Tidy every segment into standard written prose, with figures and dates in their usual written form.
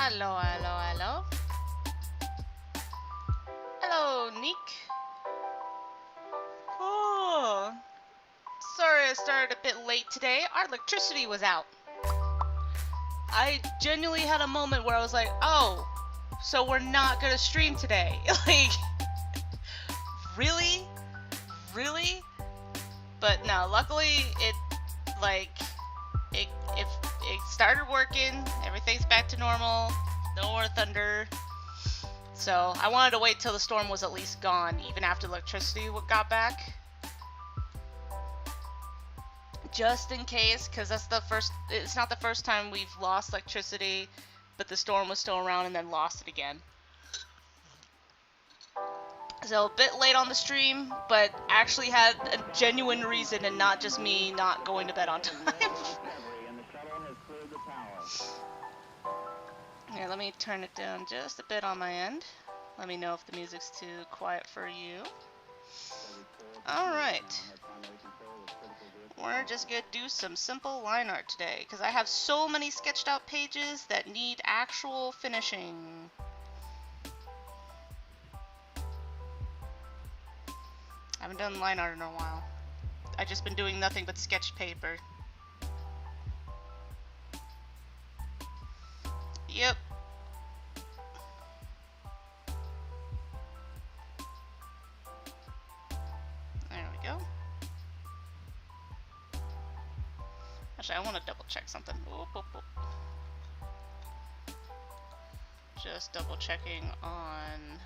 Hello, hello, hello. Hello, Nick. Oh, sorry I started a bit late today. Our electricity was out. I genuinely had a moment where I was like, oh, so we're not gonna stream today. Like, really? Really? But no, luckily it started working. Everything's back to normal. No more thunder. So I wanted to wait till the storm was at least gone, even after electricity got back. Just in case, because it's not the first time we've lost electricity, but the storm was still around and then lost it again. So a bit late on the stream, but actually had a genuine reason and not just me not going to bed on time. Here, let me turn it down just a bit on my end. Let me know if the music's too quiet for you. Alright. We're just gonna do some simple line art today, because I have so many sketched out pages that need actual finishing. I haven't done line art in a while. I've just been doing nothing but sketch paper. Yep. There we go. Actually, I want to double check something. Oop, oop, oop. Just double checking on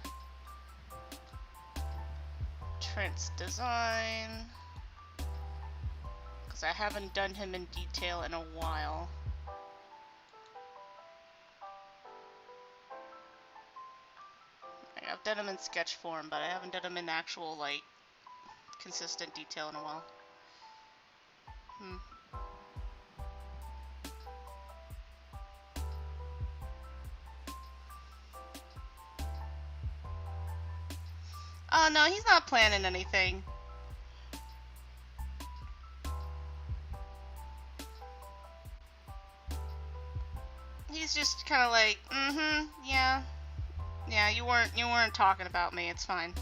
Trent's design, because I haven't done him in detail in a while. I've done him in sketch form, but I haven't done him in actual, like, consistent detail in a while. Oh no, he's not planning anything. He's just kind of like, yeah. Yeah, you weren't talking about me. It's fine.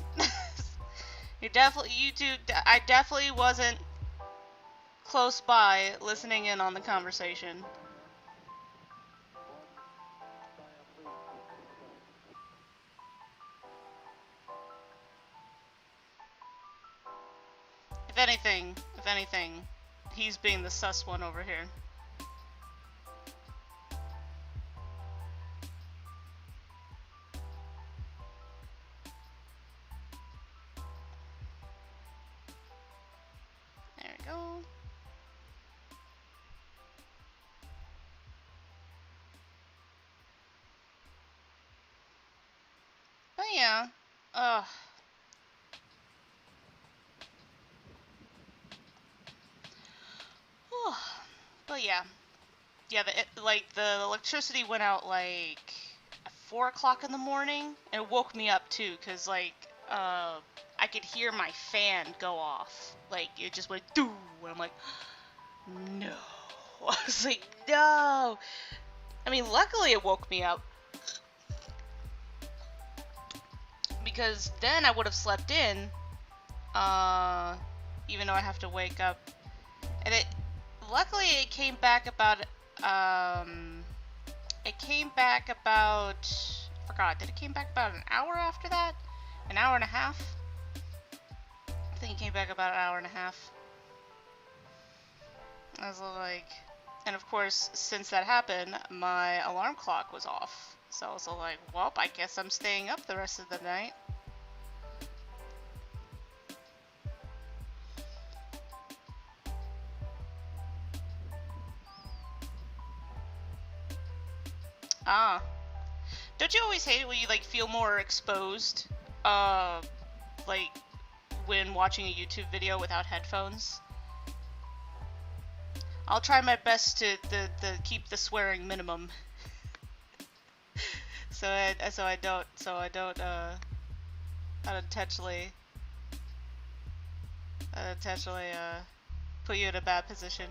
you two. I definitely wasn't close by listening in on the conversation. If anything, he's being the sus one over here. There we go. But yeah, but yeah, the electricity went out like at 4 o'clock in the morning, and it woke me up too, cause like I could hear my fan go off, like it just went doo, and I'm like, no. I was like, no. I mean, luckily it woke me up, because then I would have slept in, even though I have to wake up, and luckily it came back about, I forgot, did it came back about an hour after that? An hour and a half? I think it came back about an hour and a half. I was like, and of course, since that happened, my alarm clock was off. So I was like, well, I guess I'm staying up the rest of the night. Ah. Don't you always hate it when you, like, feel more exposed, like, when watching a YouTube video without headphones? I'll try my best to keep the swearing minimum. so I don't unintentionally put you in a bad position.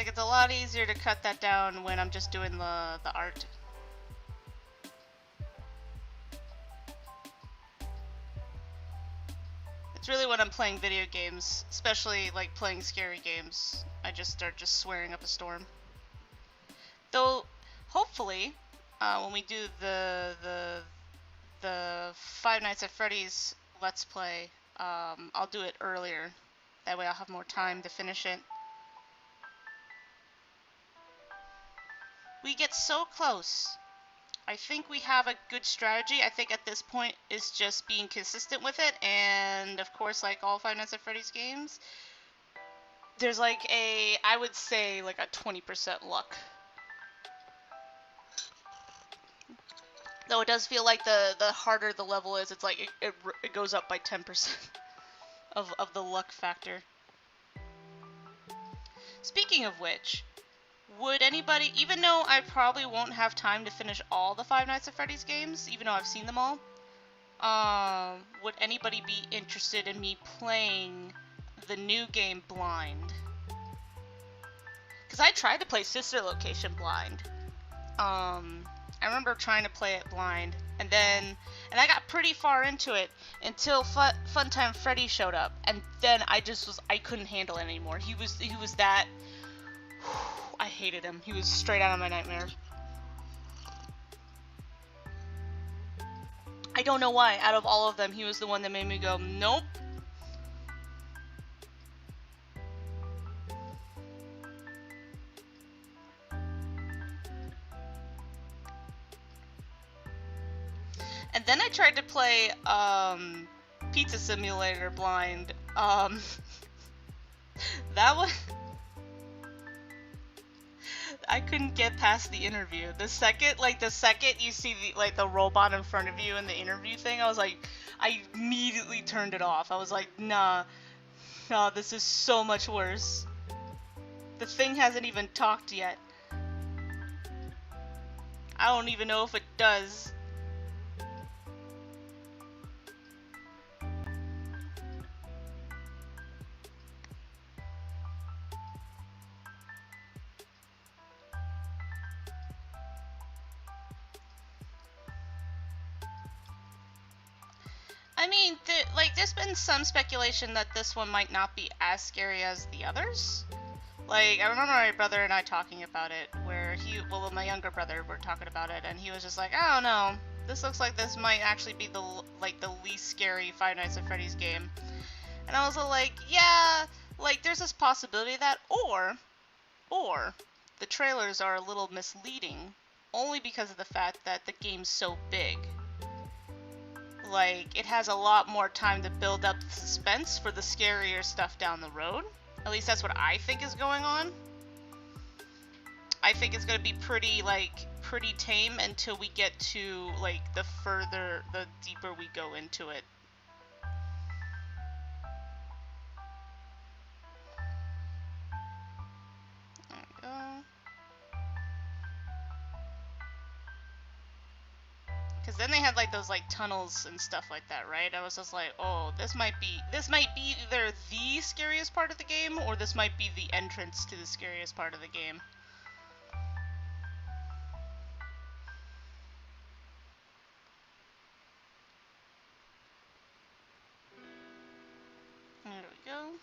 Like, it's a lot easier to cut that down when I'm just doing the art. It's really when I'm playing video games, especially like playing scary games, I just start just swearing up a storm. Though, hopefully, when we do the Five Nights at Freddy's Let's Play, I'll do it earlier. That way I'll have more time to finish it. We get so close. I think we have a good strategy. I think at this point is just being consistent with it, and of course, like all Five Nights at Freddy's games, there's like I would say like a 20% luck. Though it does feel like the harder the level is, it's like it goes up by 10% of the luck factor. Speaking of which, would anybody, even though I probably won't have time to finish all the Five Nights at Freddy's games, even though I've seen them all, would anybody be interested in me playing the new game blind? Because I tried to play Sister Location blind. I remember trying to play it blind, and I got pretty far into it until Funtime Freddy showed up, and then I couldn't handle it anymore. He was that, I hated him. He was straight out of my nightmares. I don't know why, out of all of them, he was the one that made me go, nope. And then I tried to play Pizza Simulator blind. That was I couldn't get past the interview. The second you see the robot in front of you in the interview thing, I immediately turned it off. I was like, nah, this is so much worse. The thing hasn't even talked yet. I don't even know if it does. I mean, there's been some speculation that this one might not be as scary as the others. Like, I remember my brother and I talking about it, where my younger brother were talking about it, and he was just like, I don't know, this looks like this might actually be the least scary Five Nights at Freddy's game. And I was like, yeah, like, there's this possibility of that, or the trailers are a little misleading, only because of the fact that the game's so big. Like, it has a lot more time to build up the suspense for the scarier stuff down the road. At least that's what I think is going on. I think it's gonna be pretty tame until we get to, like, the deeper we go into it. There we go. Because then they had like those tunnels and stuff like that, right? I was just like, oh, this might be either the scariest part of the game, or this might be the entrance to the scariest part of the game. There we go.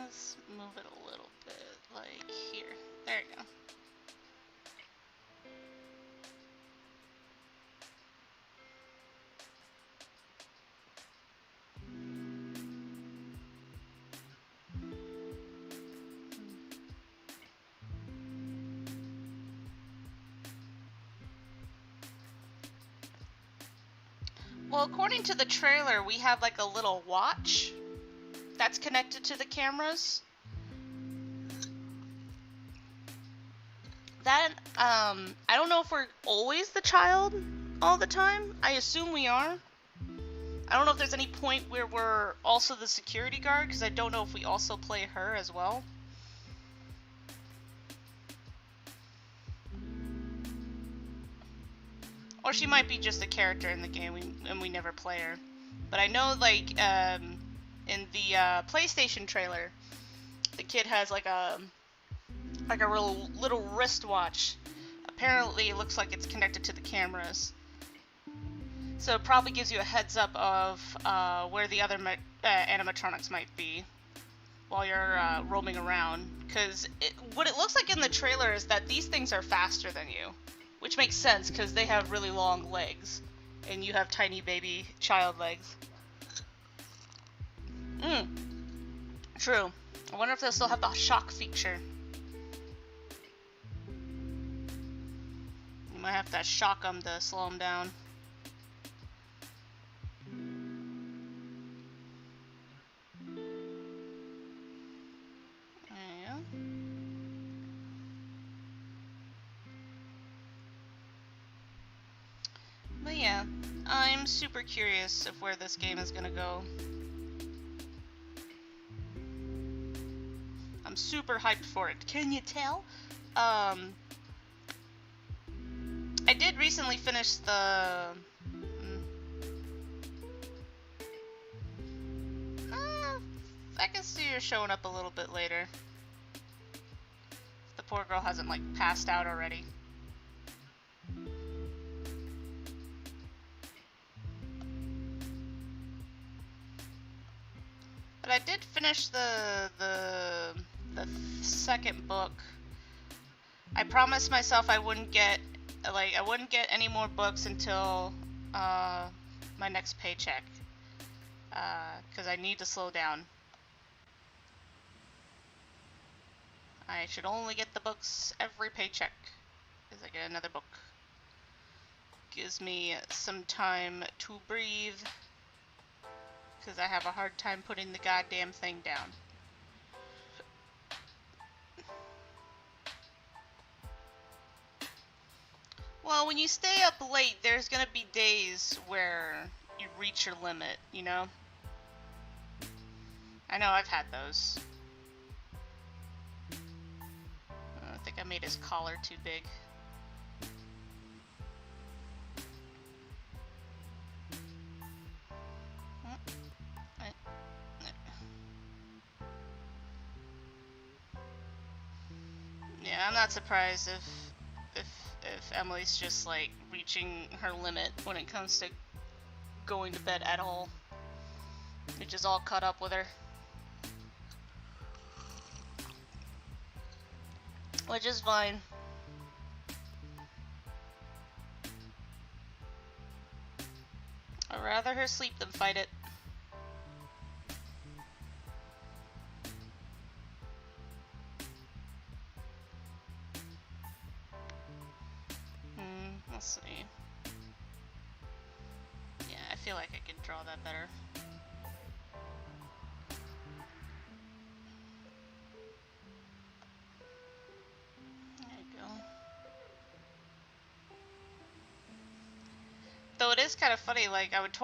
Let's move it a little bit, like here. There you go. Well, according to the trailer, we have like a little watch that's connected to the cameras. That, I don't know if we're always the child all the time. I assume we are. I don't know if there's any point where we're also the security guard, because I don't know if we also play her as well. she might be just a character in the game and we never play her. But I know, like, in the PlayStation trailer, the kid has like a real little wristwatch. Apparently, it looks like it's connected to the cameras. So it probably gives you a heads up of where the other animatronics might be while you're roaming around. Because what it looks like in the trailer is that these things are faster than you. Which makes sense, because they have really long legs. And you have tiny baby child legs. True. I wonder if they'll still have the shock feature. You might have to shock them to slow them down. But yeah, I'm super curious of where this game is gonna go. I'm super hyped for it. Can you tell? I did recently finish the... I can see her showing up a little bit later. The poor girl hasn't, like, passed out already. But I did finish the second book. I promised myself I wouldn't get any more books until my next paycheck, because I need to slow down. I should only get the books every paycheck, because I get another book. Gives me some time to breathe. Because I have a hard time putting the goddamn thing down. Well, when you stay up late, there's gonna be days where you reach your limit, you know? I know, I've had those. I think I made his collar too big. Yeah, I'm not surprised if Emily's just like reaching her limit when it comes to going to bed at all. It just all caught up with her. Which is fine. I'd rather her sleep than fight it. Let's see. Yeah, I feel like I could draw that better. There you go. Though it is kind of funny, like, I would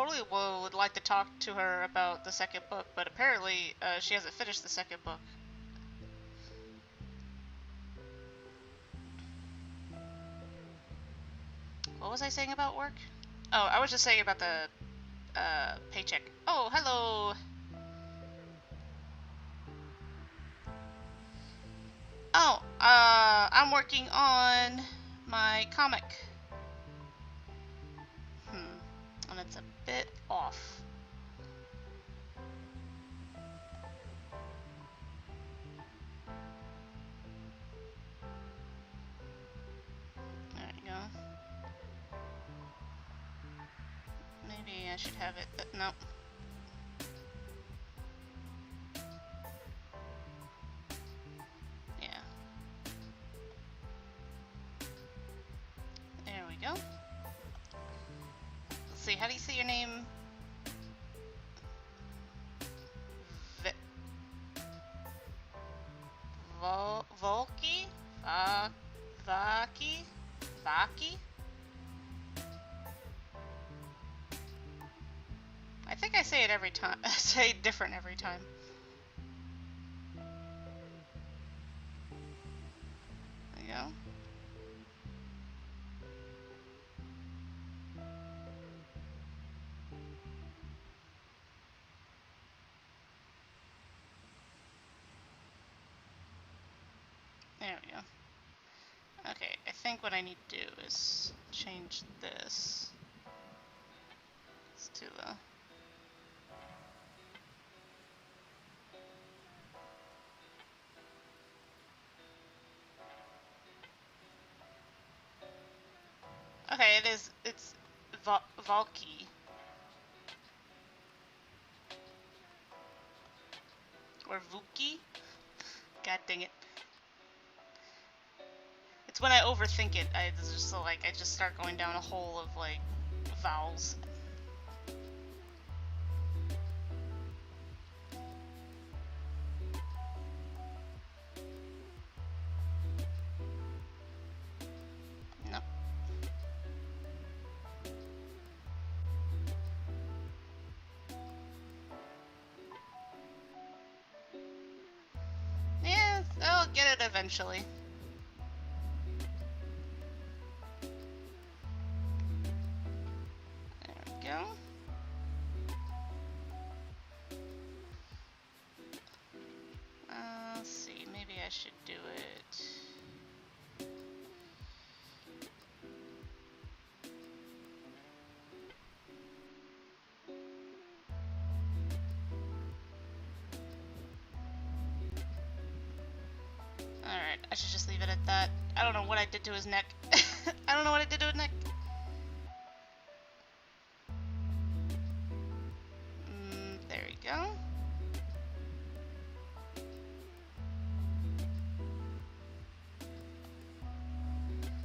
like to talk to her about the second book, but apparently she hasn't finished the second book. What was I saying about work? Oh, I was just saying about the paycheck. Oh, hello! Oh, I'm working on my comic. And it's a bit off. There you go. Maybe I should have it, but no. Yeah. There we go. Let's see, how do you say your name? Volky? Vaki? Vaki? I think I say it every time. I say it different every time. There you go. There we go. Okay, I think what I need to do is change this to the... Okay, it's Valky. Or Vuki? God dang it. It's when I overthink it, it's just so, like, I just start going down a hole of, like, vowels. Nope. Yeah, I'll get it eventually. There we go. Let's see, maybe I should do it. Alright, I should just leave it at that. I don't know what I did to his neck. I don't know what I did to his neck. There we go.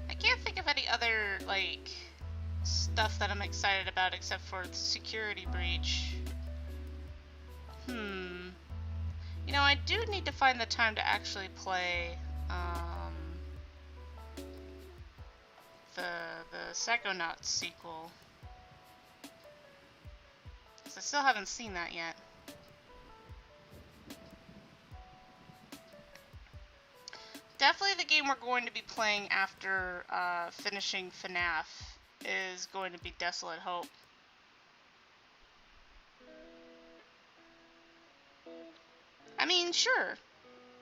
I can't think of any other, like, stuff that I'm excited about except for the security breach. You know, I do need to find the time to actually play, the Psychonauts sequel. Because I still haven't seen that yet. Definitely the game we're going to be playing after finishing FNAF is going to be Desolate Hope. I mean, sure.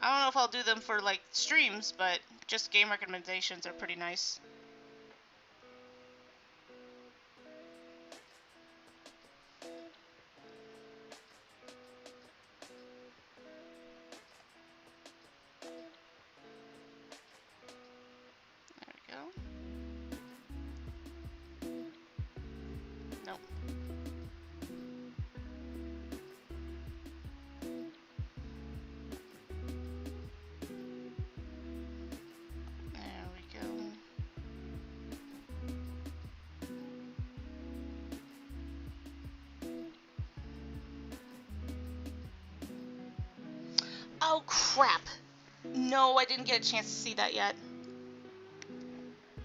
I don't know if I'll do them for, like, streams, but just game recommendations are pretty nice. There we go. Nope. There we go. Oh, crap. No, I didn't get a chance to see that yet.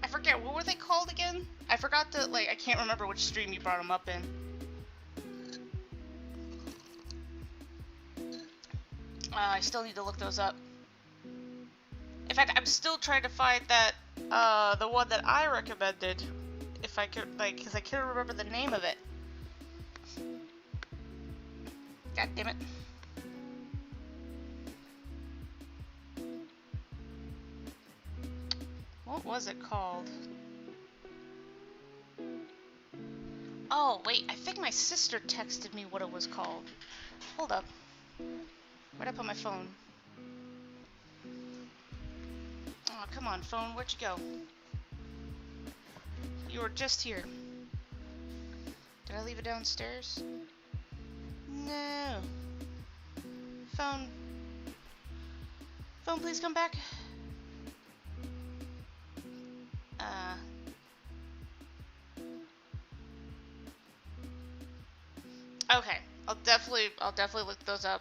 I forget, what were they called again? I forgot to, like, I can't remember which stream you brought them up in. I still need to look those up. In fact, I'm still trying to find that, the one that I recommended. If I could, like, because I can't remember the name of it. God damn it. What was it called? Oh, wait, I think my sister texted me what it was called. Hold up. Where'd I put my phone? Oh, come on, phone, where'd you go? You were just here. Did I leave it downstairs? No. Phone. Phone, please come back. Okay, I'll definitely look those up.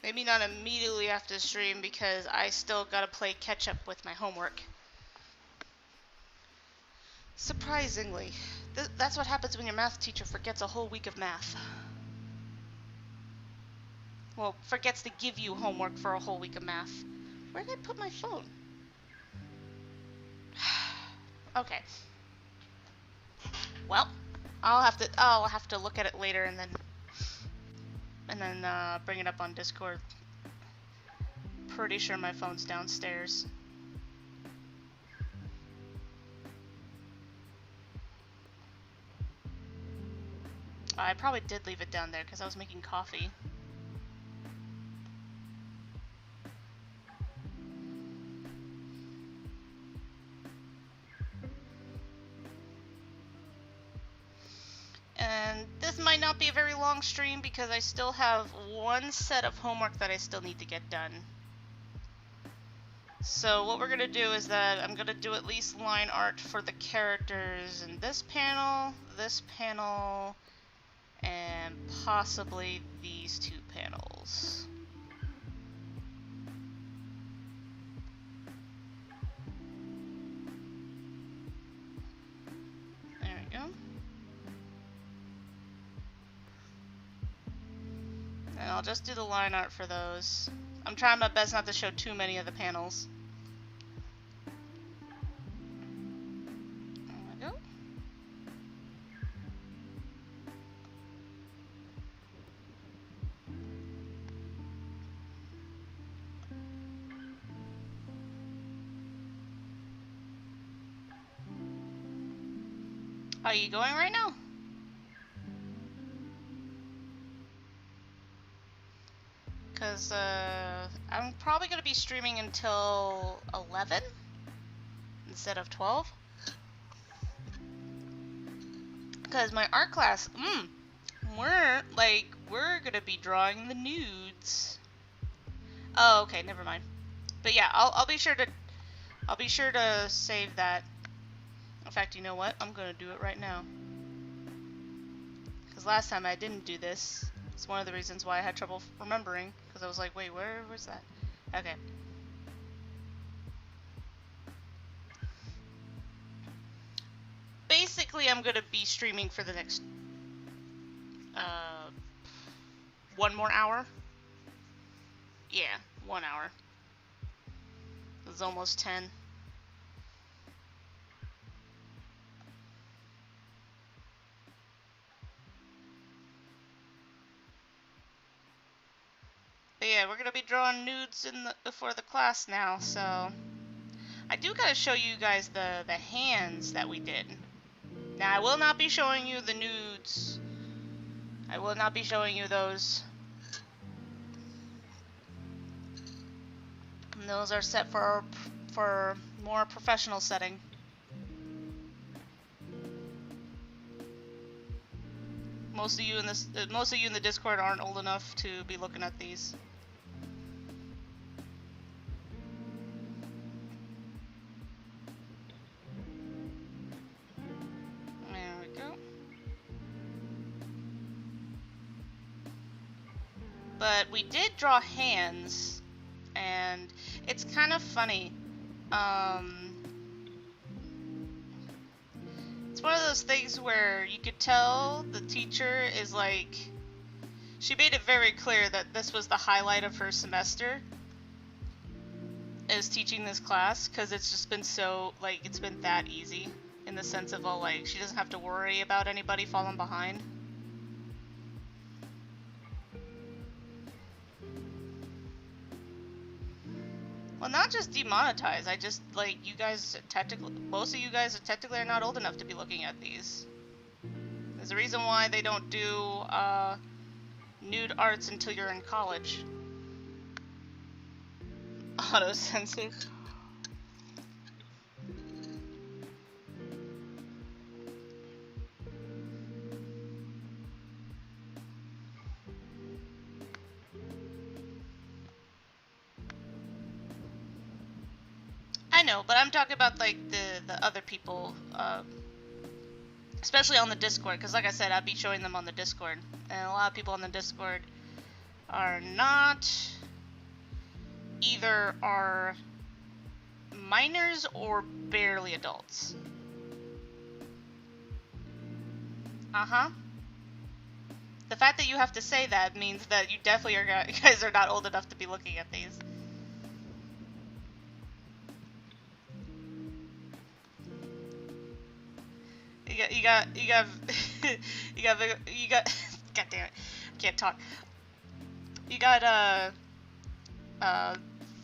Maybe not immediately after the stream because I still gotta play catch up with my homework. Surprisingly, that's what happens when your math teacher forgets a whole week of math. Well, forgets to give you homework for a whole week of math. Where did I put my phone? Okay. Well, I'll have to look at it later and then bring it up on Discord. pretty sure my phone's downstairs. I probably did leave it down there because I was making coffee. And this might not be a very long stream because I still have one set of homework that I still need to get done. So what we're going to do is that I'm going to do at least line art for the characters in this panel, and possibly these two panels. There we go. And I'll just do the line art for those. I'm trying my best not to show too many of the panels. There we go. Are you going right now? Because I'm probably going to be streaming until 11 instead of 12. Because my art class, we're going to be drawing the nudes. Oh, okay, never mind. But yeah, I'll be sure to save that. In fact, you know what? I'm going to do it right now. Because last time I didn't do this. It's one of the reasons why I had trouble remembering. Because I was like, wait, where was that? Okay. Basically, I'm going to be streaming for the next 1 more hour. Yeah, 1 hour. It's almost 10. But yeah, we're gonna be drawing nudes for the class now, so I do gotta show you guys the hands that we did. Now I will not be showing you the nudes. I will not be showing you those. And those are set for more professional setting. Most of you in the Discord aren't old enough to be looking at these. There we go. But we did draw hands, and it's kind of funny. It's one of those things where you could tell the teacher is like, she made it very clear that this was the highlight of her semester, is teaching this class, because it's just been so, like, it's been that easy, in the sense of, all like, she doesn't have to worry about anybody falling behind. Well, not just demonetize, I just, like, you guys technically, most of you guys technically are not old enough to be looking at these. There's a reason why they don't do, nude arts until you're in college. Auto-censor. I know, but I'm talking about, like, the other people, especially on the Discord, because like I said, I'll be showing them on the Discord, and a lot of people on the Discord are not, either are minors or barely adults. Uh-huh. The fact that you have to say that means that you definitely are, you guys are not old enough to be looking at these. You got, god damn it, I can't talk. You got,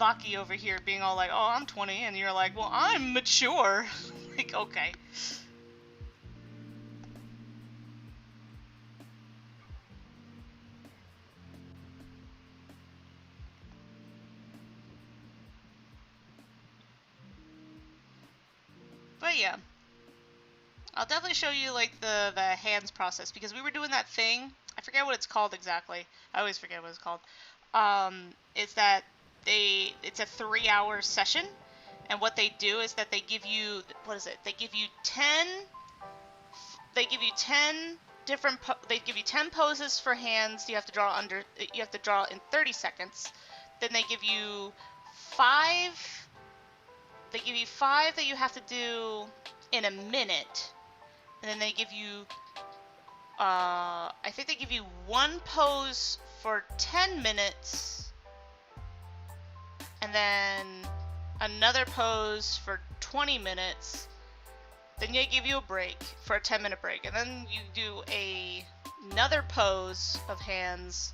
Baki over here being all like, oh, I'm 20, and you're like, well, I'm mature. Like, okay. But yeah, I'll definitely show you like the hands process, because we were doing that thing. I forget what it's called exactly. I always forget what it's called. Is that it's a 3-hour session, and what they do is that they give you, what is it? They give you 10. They give you 10 different. They give you 10 poses for hands. You have to draw under. You have to draw in 30 seconds. Then they give you 5. They give you 5 that you have to do in a minute. And then they give you, I think they give you 1 pose for 10 minutes, and then another pose for 20 minutes. Then they give you a break for a 10-minute break, and then you do another pose of hands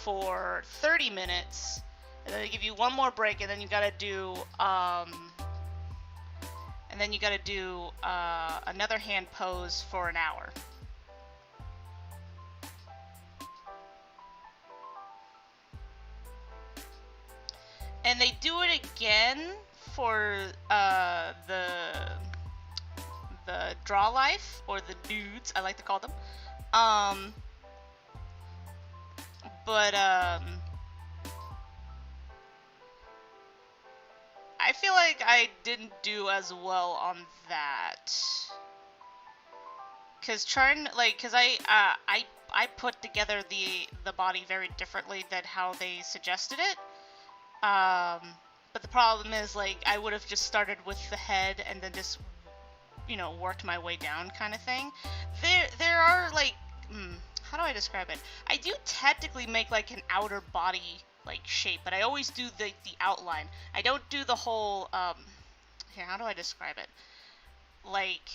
for 30 minutes, and then they give you 1 more break, and then you gotta do, another hand pose for an hour. And they do it again for the draw life, or the dudes, I like to call them. I feel like I didn't do as well on that. Cause I put together the body very differently than how they suggested it. But the problem is, like, I would have just started with the head and then just, worked my way down, kind of thing. There are like, how do I describe it? I do technically make like an outer body like shape, but I always do the outline. I don't do the whole. Here, how do I describe it? Like,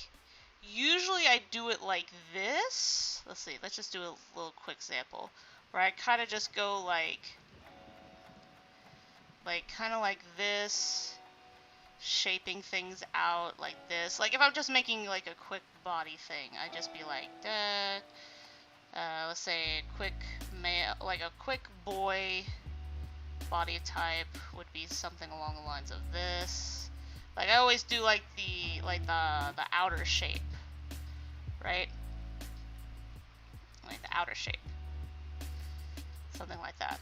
usually I do it like this. Let's see. Let's just do a little quick example where I kind of just go like kind of like this, shaping things out like this. Like if I'm just making like a quick body thing, I just be like that. Let's say quick male, like a quick boy body type would be something along the lines of this. Like I always do like the outer shape, right? Like the outer shape, something like that.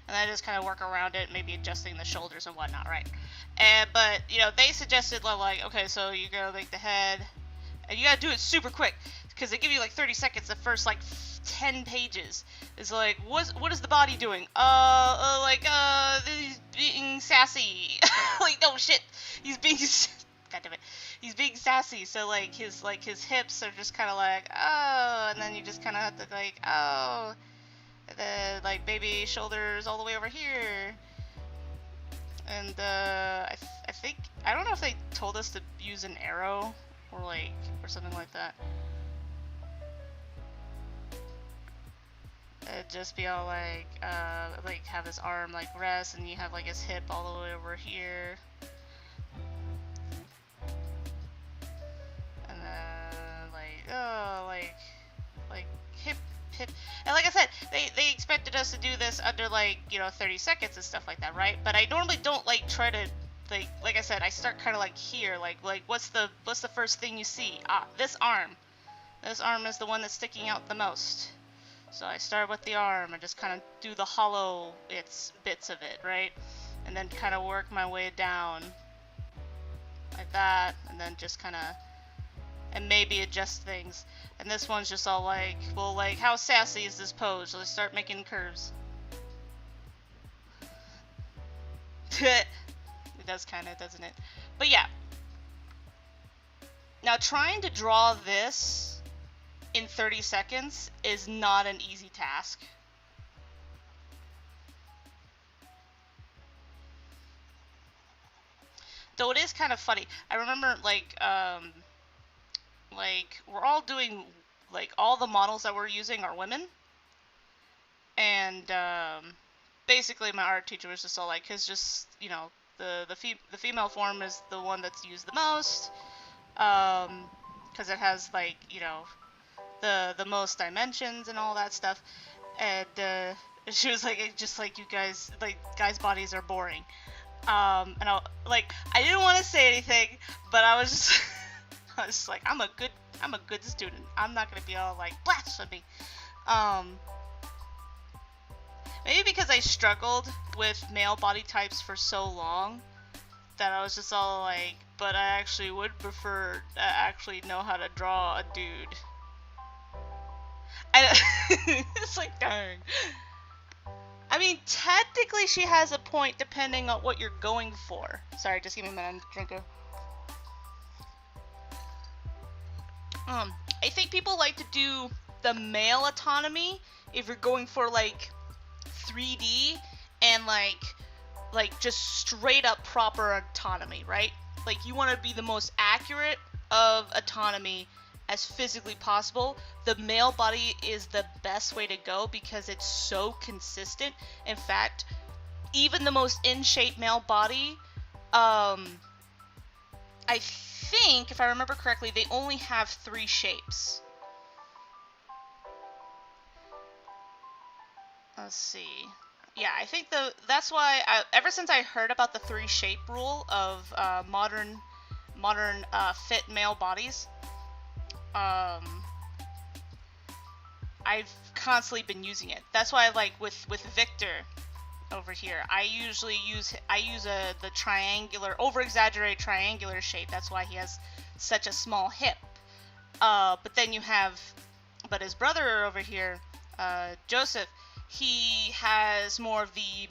And I just kind of work around it, maybe adjusting the shoulders and whatnot, right? But they suggested like, okay, so you gotta make the head, and you gotta do it super quick, because they give you like 30 seconds. The first like 10 pages is like, what is the body doing? He's being sassy. Like, no shit, he's being, god damn it, he's being sassy. So like his hips are just kind of like, oh, and then you just kind of have to like, oh. And then like baby shoulders all the way over here, and I think, I don't know if they told us to use an arrow or something like that. It'd just be all like have his arm like rest, and you have like his hip all the way over here, and then like hip. And like I said, they expected us to do this under 30 seconds and stuff like that, right? But I normally don't try to like I said, I start kind of like here, like what's the first thing you see? This arm. This arm is the one that's sticking out the most. So I start with the arm and just kind of do the hollow bits of it, right? And then kind of work my way down like that, and then just kind of, and maybe adjust things. And this one's just all like, well, like, how sassy is this pose? So I start making curves. It does kind of, doesn't it? But yeah. Now trying to draw this in 30 seconds is not an easy task. Though it is kind of funny. I remember we're all doing, all the models that we're using are women, and basically my art teacher was just all like, cause just, you know, the female form is the one that's used the most, cause it has like, you know, the most dimensions and all that stuff, and she was like, just like you guys, like guys' bodies are boring, and I didn't want to say anything, but I was just, I was just like, I'm a good student. I'm not gonna be all like blasphemy. Maybe because I struggled with male body types for so long that I was just all like, but I actually would prefer to actually know how to draw a dude. It's like, darn. I mean, technically she has a point depending on what you're going for. Sorry, just give me a minute, drinker. I think people like to do the male autonomy if you're going for like 3D and like just straight up proper autonomy, right? Like you want to be the most accurate of autonomy as physically possible. The male body is the best way to go because it's so consistent. In fact, even the most in shape male body, I think, if I remember correctly, they only have 3 shapes. Let's see. Yeah, I think that's why ever since I heard about the 3 shape rule of modern fit male bodies, I've constantly been using it. That's why, like with Victor over here, I use the triangular, over-exaggerated triangular shape. That's why he has such a small hip. But then but his brother over here, Joseph, he has more of the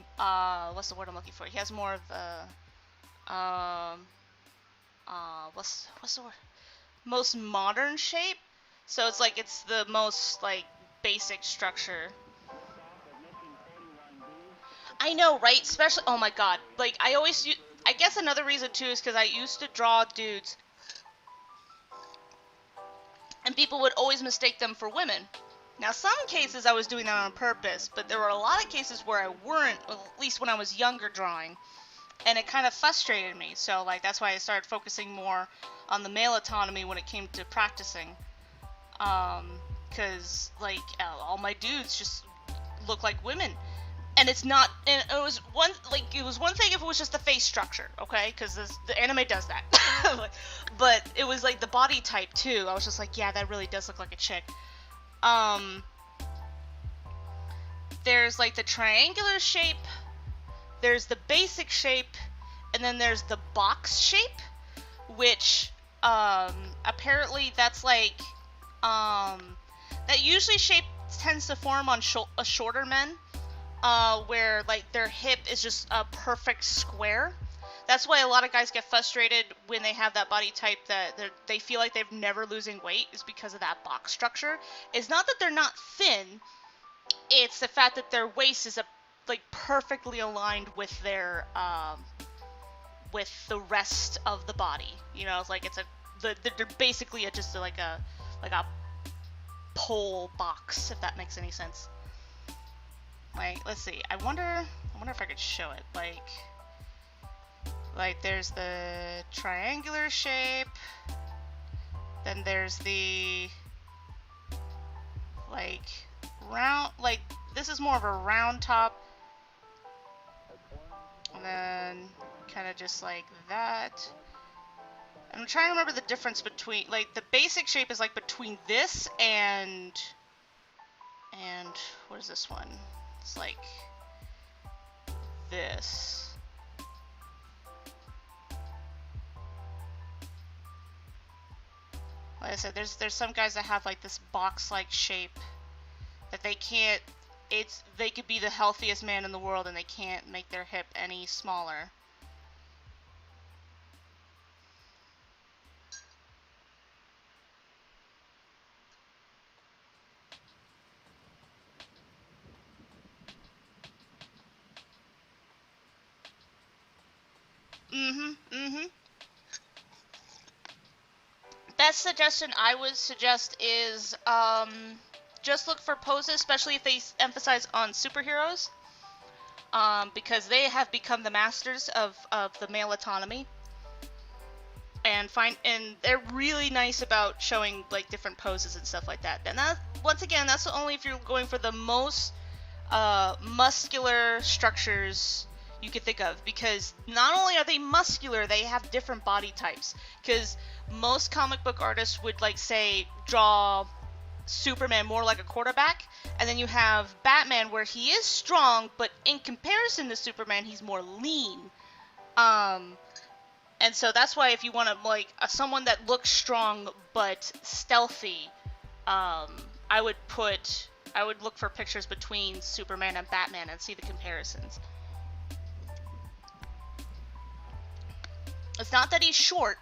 what's the word I'm looking for? He has more of the what's the word? Most modern shape. So it's like it's the most like basic structure. I know, right? Especially, oh my god, like I guess another reason too is because I used to draw dudes, and people would always mistake them for women. Now, some cases I was doing that on purpose, but there were a lot of cases where I weren't, at least when I was younger drawing, and it kind of frustrated me. So, like, that's why I started focusing more on the male autonomy when it came to practicing. Because, like, all my dudes just look like women. And it's not, and it was one thing if it was just the face structure, okay? Because the anime does that. But it was, like, the body type, too. I was just like, yeah, that really does look like a chick. There's like the triangular shape, there's the basic shape, and then there's the box shape, which apparently that's like that usually shape tends to form on shorter men, where like their hip is just a perfect square. That's why a lot of guys get frustrated when they have that body type that they feel like they're never losing weight, is because of that box structure. It's not that they're not thin, it's the fact that their waist is like perfectly aligned with their with the rest of the body. You know, it's like they're basically just like a pole box, if that makes any sense. Like, let's see. I wonder if I could show it. Like there's the triangular shape, then there's the like round, like this is more of a round top, and then kind of just like that. And I'm trying to remember the difference between, like, the basic shape is like between this and what is this one? It's like this. Like I said, there's some guys that have like this box-like shape that they can't. They could be the healthiest man in the world and they can't make their hip any smaller. Best suggestion I would suggest is just look for poses, especially if they emphasize on superheroes. because they have become the masters of the male autonomy, and they're really nice about showing like different poses and stuff like that. And that, once again, that's only if you're going for the most muscular structures you could think of, because not only are they muscular, they have different body types. Because most comic book artists would, like, say, draw Superman more like a quarterback, and then you have Batman where he is strong, but in comparison to Superman, he's more lean. And so that's why if you want to, like, someone that looks strong but stealthy, I would look for pictures between Superman and Batman and see the comparisons. It's not that he's short,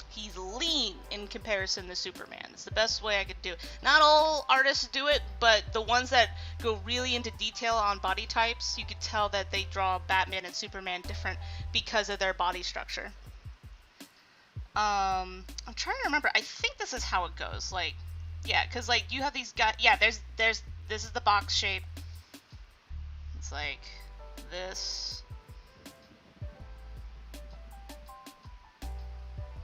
he's lean in comparison to Superman. It's the best way I could do it. Not all artists do it, but the ones that go really into detail on body types, you could tell that they draw Batman and Superman different because of their body structure. I'm trying to remember. I think this is how it goes. Like, yeah, because, like, you have these guys. Yeah, this is the box shape. It's like this.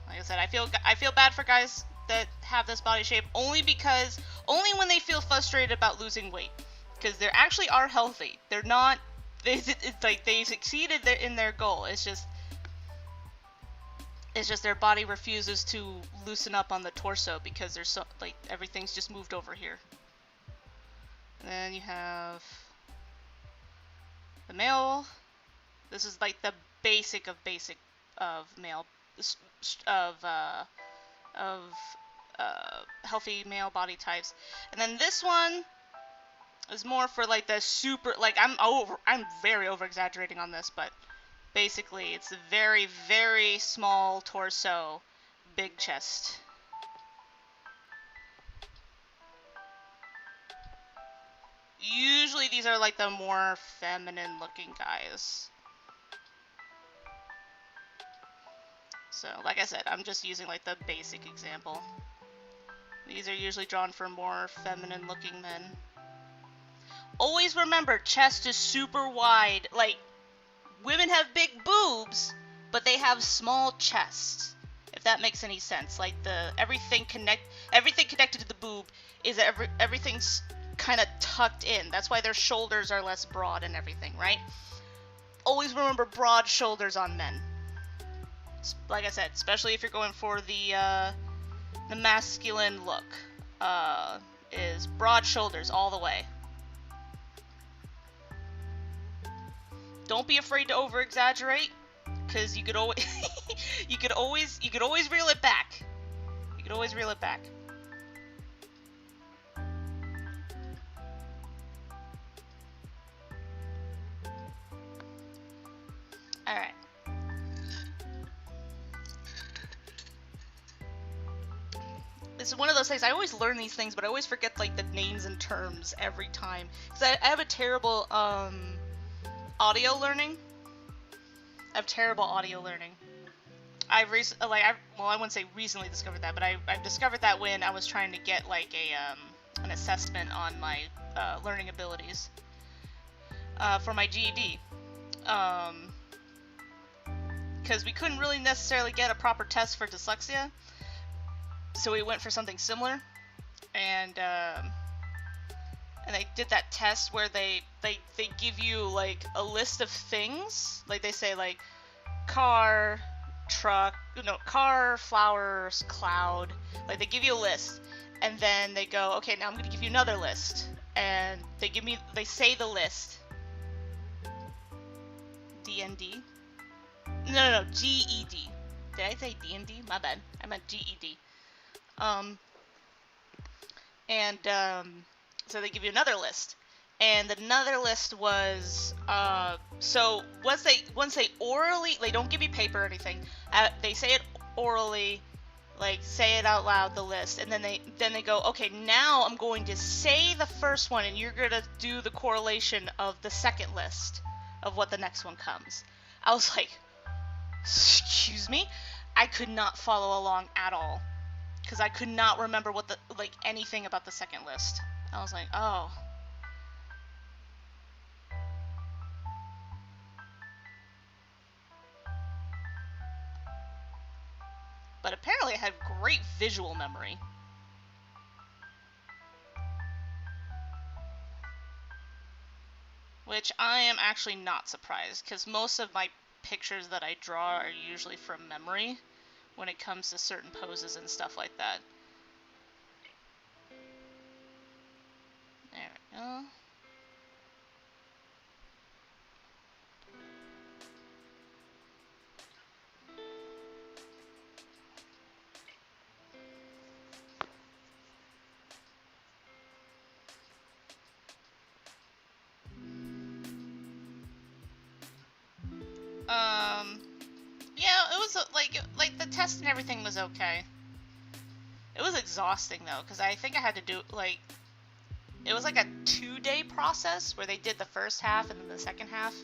Like I said, I feel bad for guys that have this body shape only when they feel frustrated about losing weight, because they actually are healthy. They're not. It's like they succeeded in their goal. It's just their body refuses to loosen up on the torso because there's so, like, everything's just moved over here. And then you have the male. This is like the basic of male healthy male body types. And then this one is more for, like, the super, like, I'm very over exaggerating on this, but basically it's a very, very small torso, big chest. Usually these are, like, the more feminine looking guys. So, like I said, I'm just using, like, the basic example. These are usually drawn for more feminine looking men. Always remember, chest is super wide. Like, women have big boobs, but they have small chests. If that makes any sense. Like, everything connected to the boob is everything's kind of tucked in. That's why their shoulders are less broad and everything, right? Always remember broad shoulders on men. Like I said, especially if you're going for the masculine look, is broad shoulders all the way. Don't be afraid to over exaggerate, because you could always you could always reel it back. You could always reel it back. All right. This is one of those things, I always learn these things, but I always forget, like, the names and terms every time. Because I have a terrible audio learning. I have terrible audio learning. I wouldn't say recently discovered that, but I've discovered that when I was trying to get, like, an assessment on my learning abilities for my GED. Because we couldn't really necessarily get a proper test for dyslexia, so we went for something similar, and they did that test where they give you, like, a list of things. Like, they say, like, car, flowers, cloud. Like, they give you a list, and then they go, okay, now I'm gonna give you another list, and they say the list. DND? No, GED. Did I say D&D? My bad. I meant GED. So they give you another list, and another list was, so once they orally, they don't give you paper or anything, they say it orally, like, say it out loud, the list, and then they go, okay, now I'm going to say the first one, and you're gonna do the correlation of the second list of what the next one comes. I was like, excuse me? I could not follow along at all, because I could not remember anything about the second list. I was like, oh. but apparently I had great visual memory. Which I am actually not surprised, because most of my pictures that I draw are usually from memory when it comes to certain poses and stuff like that. There we go. Yeah, it was like the test and everything was okay. It was exhausting though, because I think I had to do like it was like a 2-day process where they did the first half and then the second half.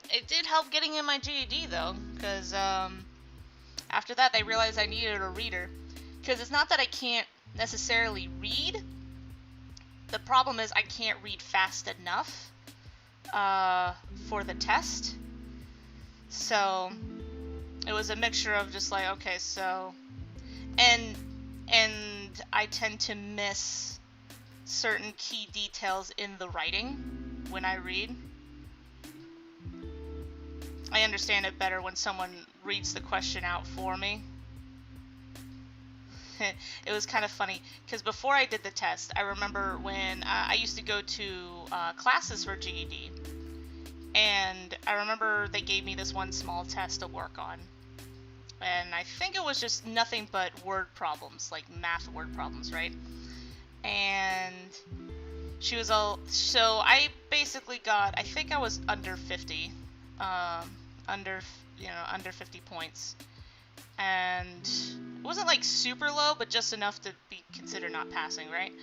It did help getting in my GED though, because after that they realized I needed a reader. Because it's not that I can't necessarily read. The problem is I can't read fast enough for the test. So it was a mixture of just like, okay, so and I tend to miss certain key details in the writing when I read. I understand it better when someone reads the question out for me. It was kind of funny because before I did the test, I remember when I used to go to classes for GED, and I remember they gave me this one small test to work on, and I think it was just nothing but word problems, like math word problems, right? And she was all, so I basically got, I think I was under 50, under 50 points, and it wasn't like super low, but just enough to be considered not passing, right?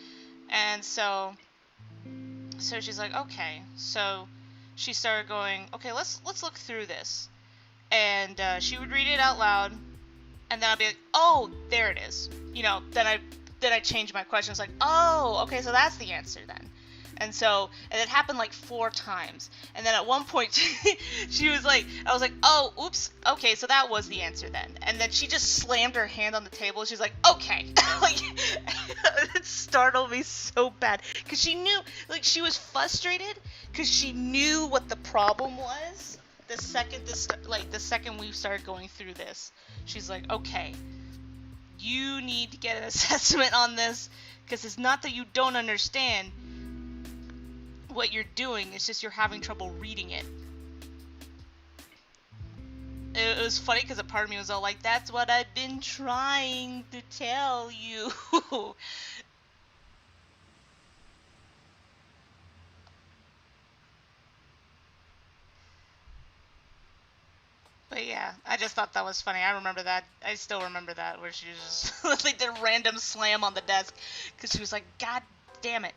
And so she's like, okay. So she started going, okay, let's look through this, and she would read it out loud, and then I'd be like, oh, there it is. Then I changed my question. It's like, oh, okay, so that's the answer then. And it happened like 4 times. And then at one point, she was like, I was like, oh, oops, okay, so that was the answer then. And then she just slammed her hand on the table. She's like, okay. Like, it startled me so bad. Because she knew, like, she was frustrated because she knew what the problem was. The second we started going through this, she's like, okay, you need to get an assessment on this, because it's not that you don't understand what you're doing, it's just you're having trouble reading it. It was funny because a part of me was all like, that's what I've been trying to tell you. But yeah, I just thought that was funny. I remember that. I still remember that, where she was just like, the random slam on the desk because she was like, God damn it.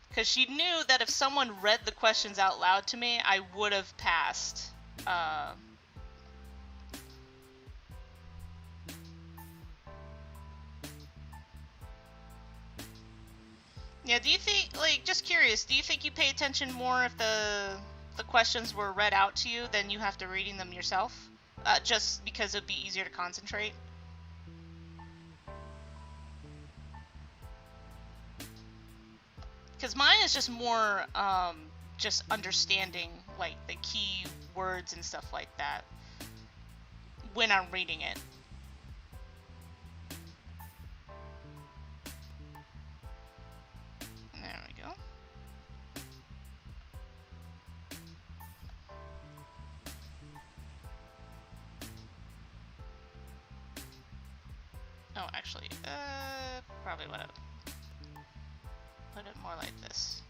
Because she knew that if someone read the questions out loud to me, I would have passed. Yeah, do you think, like, just curious, do you think you pay attention more if the questions were read out to you than you have to reading them yourself? Just because it would be easier to concentrate? Because mine is just more, just understanding, like, the key words and stuff like that when I'm reading it. There we go. Oh, actually, probably would have put it more like this.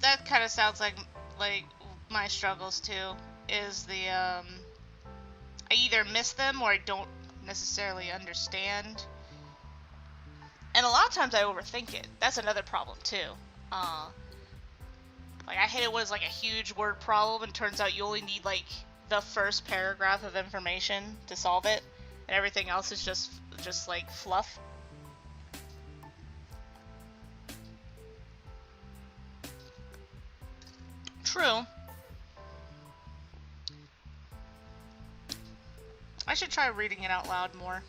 that kind of sounds like my struggles too. Is the I either miss them or I don't necessarily understand, and a lot of times I overthink it. That's another problem too. Uh, like I hate it when it's like a huge word problem, and turns out you only need like the first paragraph of information to solve it, and everything else is just like fluff. True. I should try reading it out loud more.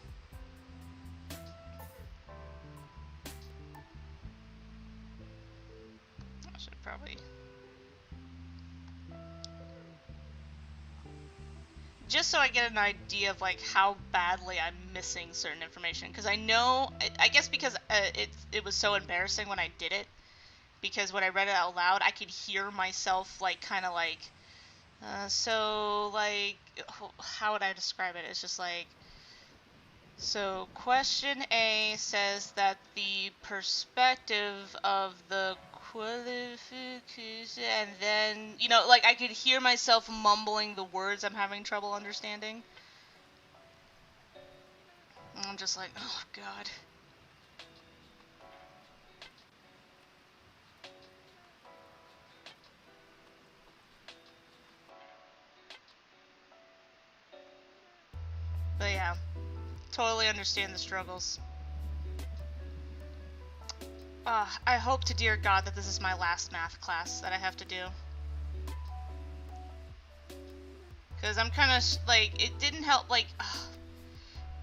I should probably... just so I get an idea of like how badly I'm missing certain information, because I know, I guess because it was so embarrassing when I did it, because when I read it out loud, I could hear myself like kind of like, so like, how would I describe it? It's just like, so question A says that the perspective of the qualification, and then, you know, like I could hear myself mumbling the words I'm having trouble understanding. And I'm just like, oh god. But yeah, totally understand the struggles. I hope to dear God that this is my last math class that I have to do. Because I'm kind of, like, it didn't help, like,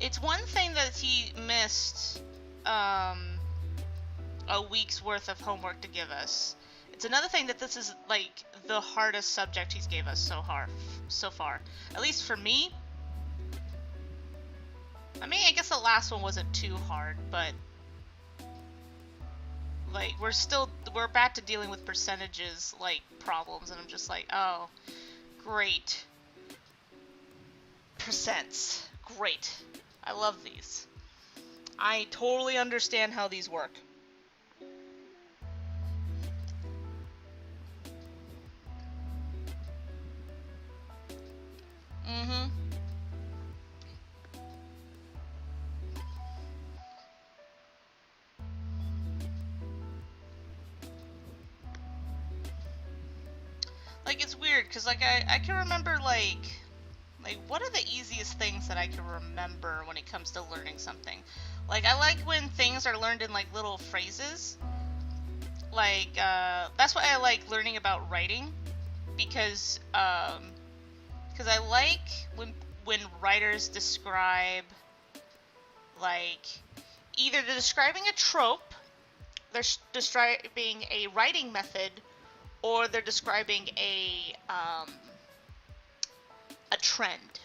it's one thing that he missed, a week's worth of homework to give us. It's another thing that this is, like, the hardest subject he's gave us so far. At least for me. I mean, I guess the last one wasn't too hard, but... like, we're back to dealing with percentages, like, problems, and I'm just like, oh, great. Percents. Great. I love these. I totally understand how these work. Mm-hmm. Like, it's weird, because, like, I can remember, like, what are the easiest things that I can remember when it comes to learning something? Like, I like when things are learned in, like, little phrases. Like, that's why I like learning about writing, because I like when writers describe, like, either they're describing a trope, they're describing a writing method, or they're describing a trend.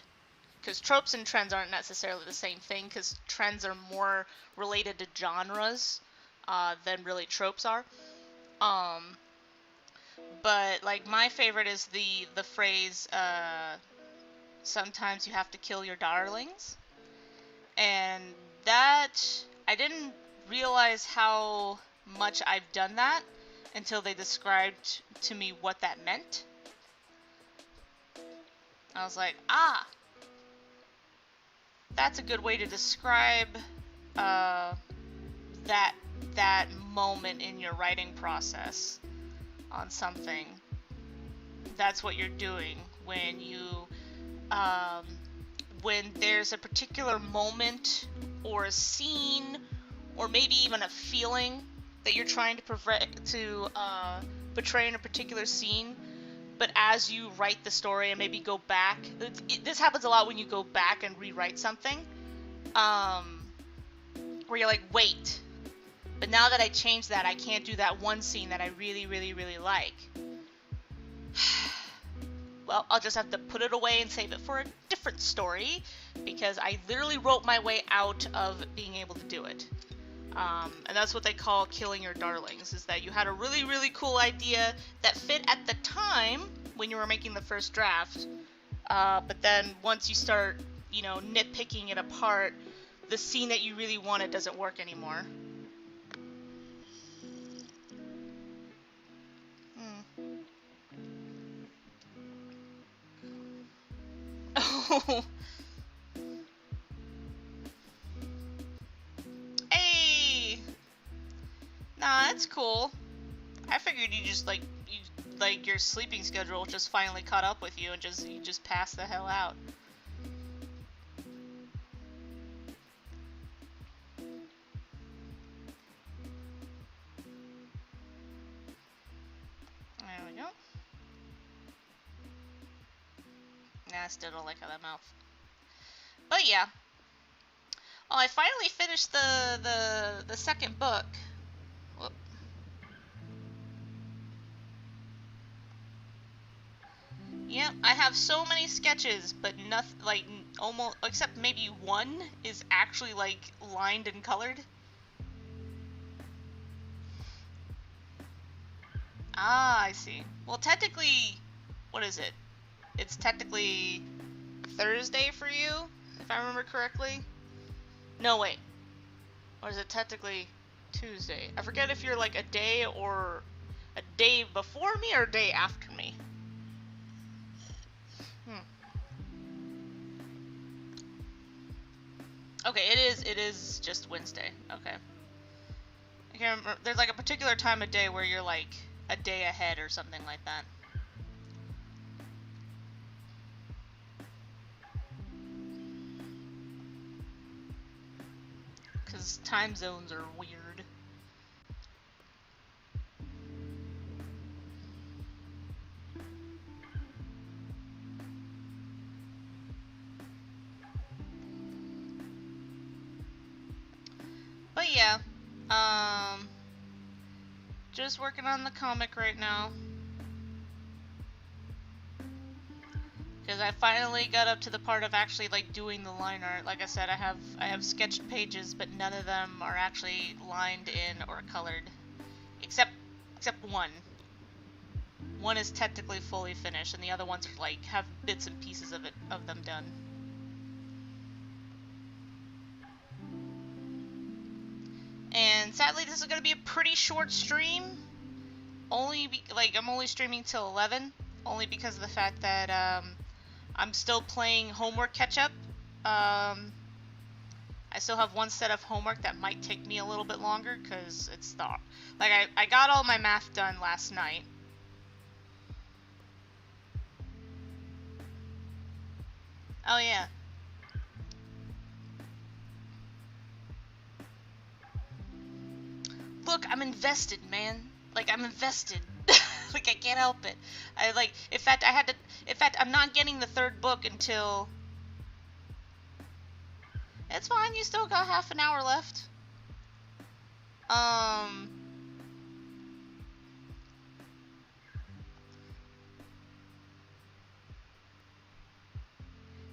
Because tropes and trends aren't necessarily the same thing, because trends are more related to genres than really tropes are. But, like, my favorite is the phrase, sometimes you have to kill your darlings. And that, I didn't realize how much I've done that until they described to me what that meant. I was like, ah, that's a good way to describe that moment in your writing process on something. That's what you're doing when you when there's a particular moment or a scene or maybe even a feeling that you're trying to portray in a particular scene, but as you write the story and maybe go back, this happens a lot when you go back and rewrite something, where you're like, wait, but now that I changed that, I can't do that one scene that I really, really, really like. Well, I'll just have to put it away and save it for a different story, because I literally wrote my way out of being able to do it. And that's what they call killing your darlings, is that you had a really, really cool idea that fit at the time when you were making the first draft, but then once you start, you know, nitpicking it apart, the scene that you really wanted doesn't work anymore. Hey! Nah, that's cool. I figured you just like your sleeping schedule just finally caught up with you and you just passed the hell out. There we go. Nah, I still don't like how that mouth. But yeah. Oh, I finally finished the second book. Whoop. Yeah, I have so many sketches, but nothing like almost except maybe one is actually like lined and colored. Ah, I see. Well, technically, what is it? It's technically Thursday for you, if I remember correctly. No, wait. Or is it technically Tuesday? I forget if you're like a day before me or a day after me. Okay, it is just Wednesday. Okay. I can't remember. There's like a particular time of day where you're like a day ahead or something like that. Because time zones are weird. But yeah, just working on the comic right now. Because I finally got up to the part of actually like doing the line art. Like I said, I have sketched pages, but none of them are actually lined in or colored, except one. One is technically fully finished, and the other ones are like have bits and pieces of them done. And sadly, this is going to be a pretty short stream. I'm only streaming till 11, only because of the fact that I'm still playing homework catch up. I still have one set of homework that might take me a little bit longer because it's I got all my math done last night. Oh yeah. Look, I'm invested, man. Like, I'm invested. Like, I can't help it. In fact, I'm not getting the third book until... It's fine, you still got half an hour left.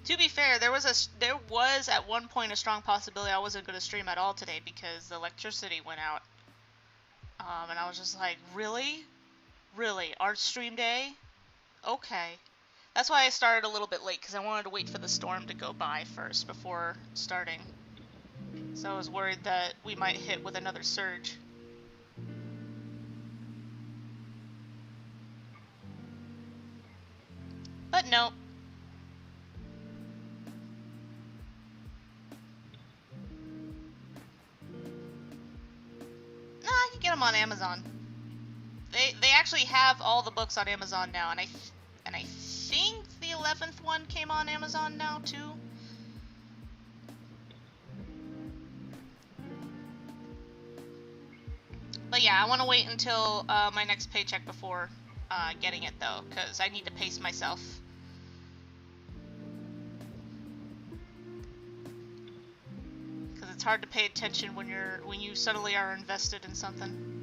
To be fair, there was at one point a strong possibility I wasn't going to stream at all today because the electricity went out. And I was just like, really? Really? Art stream day? Okay. That's why I started a little bit late, because I wanted to wait for the storm to go by first before starting. So I was worried that we might hit with another surge. But no. No, I can get them on Amazon. They actually have all the books on Amazon now, and I think the 11th one came on Amazon now too. But yeah, I want to wait until my next paycheck before getting it though, because I need to pace myself. Because it's hard to pay attention when you suddenly are invested in something.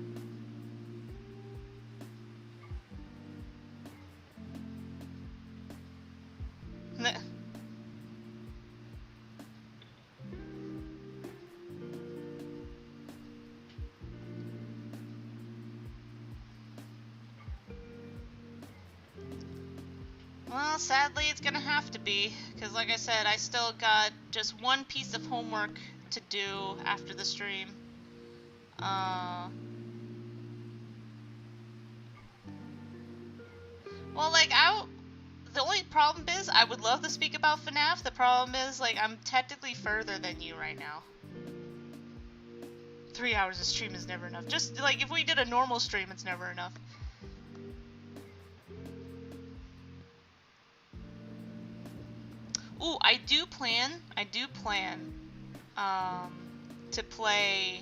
Well, sadly, it's gonna have to be, because like I said, I still got just one piece of homework to do after the stream. Well, like, the only problem is I would love to speak about FNAF. The problem is, like, I'm technically further than you right now. 3 hours of stream is never enough. Just, like, if we did a normal stream, it's never enough. Ooh, I do plan, to play,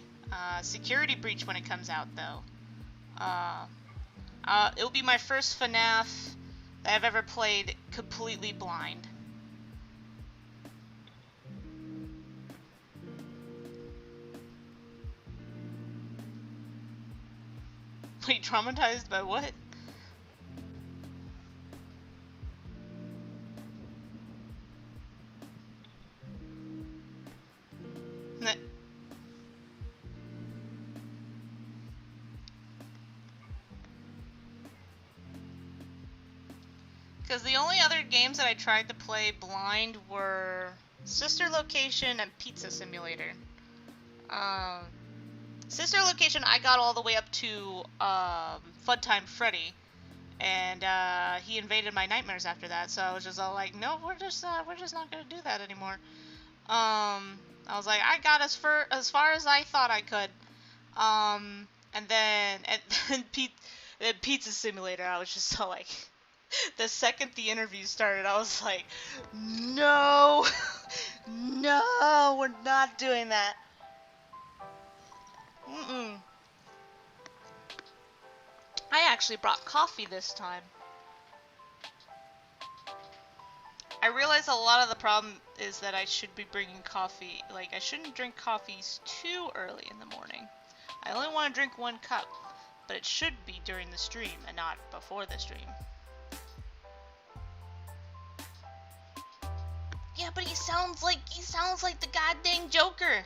Security Breach when it comes out, though. It'll be my first FNAF that I've ever played completely blind. Wait, traumatized by what? Because the only other games that I tried to play blind were Sister Location and Pizza Simulator. Sister Location, I got all the way up to Funtime Freddy, and he invaded my nightmares after that. So I was just all like, no, we're just not gonna do that anymore. I was like, I got as far as I thought I could. And then Pizza Simulator, I was just so like. The second the interview started, I was like, no, no, we're not doing that. I actually brought coffee this time. I realize a lot of the problem is that I should be bringing coffee. Like, I shouldn't drink coffees too early in the morning. I only want to drink 1 cup, but it should be during the stream and not before the stream. Yeah, but he sounds like the goddamn Joker.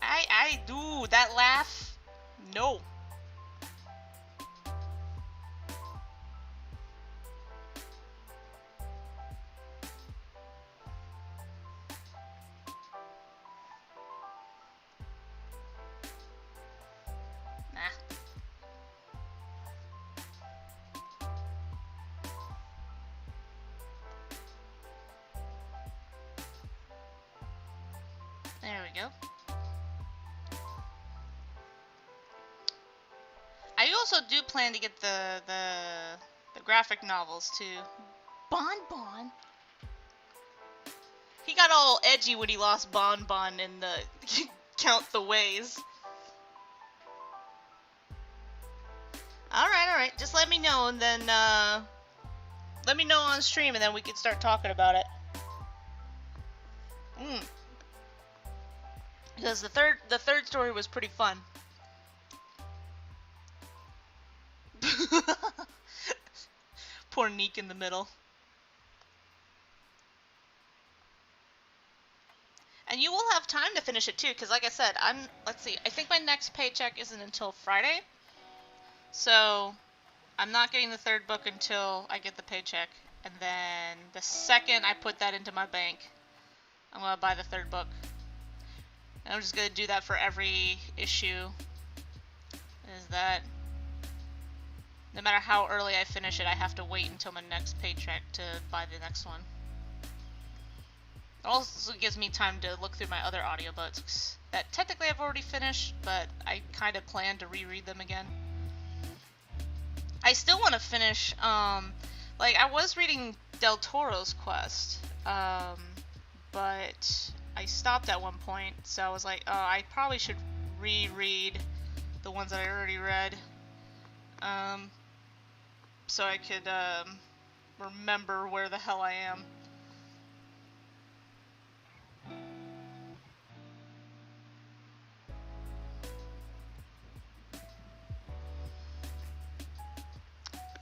I do that laugh. No. There we go. I also do plan to get the graphic novels too. Bon Bon. He got all edgy when he lost Bon Bon in the Count the Ways. Alright. Just let me know, and then let me know on stream, and then we can start talking about it. Because the third story was pretty fun. Poor Neek in the middle. And you will have time to finish it too, because like I said, let's see, I think my next paycheck isn't until Friday. So I'm not getting the 3rd book until I get the paycheck. And then the second I put that into my bank, I'm going to buy the 3rd book. And I'm just going to do that for every issue. Is that no matter how early I finish it, I have to wait until my next paycheck to buy the next one. It also gives me time to look through my other audiobooks that technically I've already finished, but I kind of plan to reread them again. I still want to finish, like, I was reading Del Toro's Quest, but I stopped at one point, so I was like, oh, I probably should reread the ones that I already read, so I could, remember where the hell I am.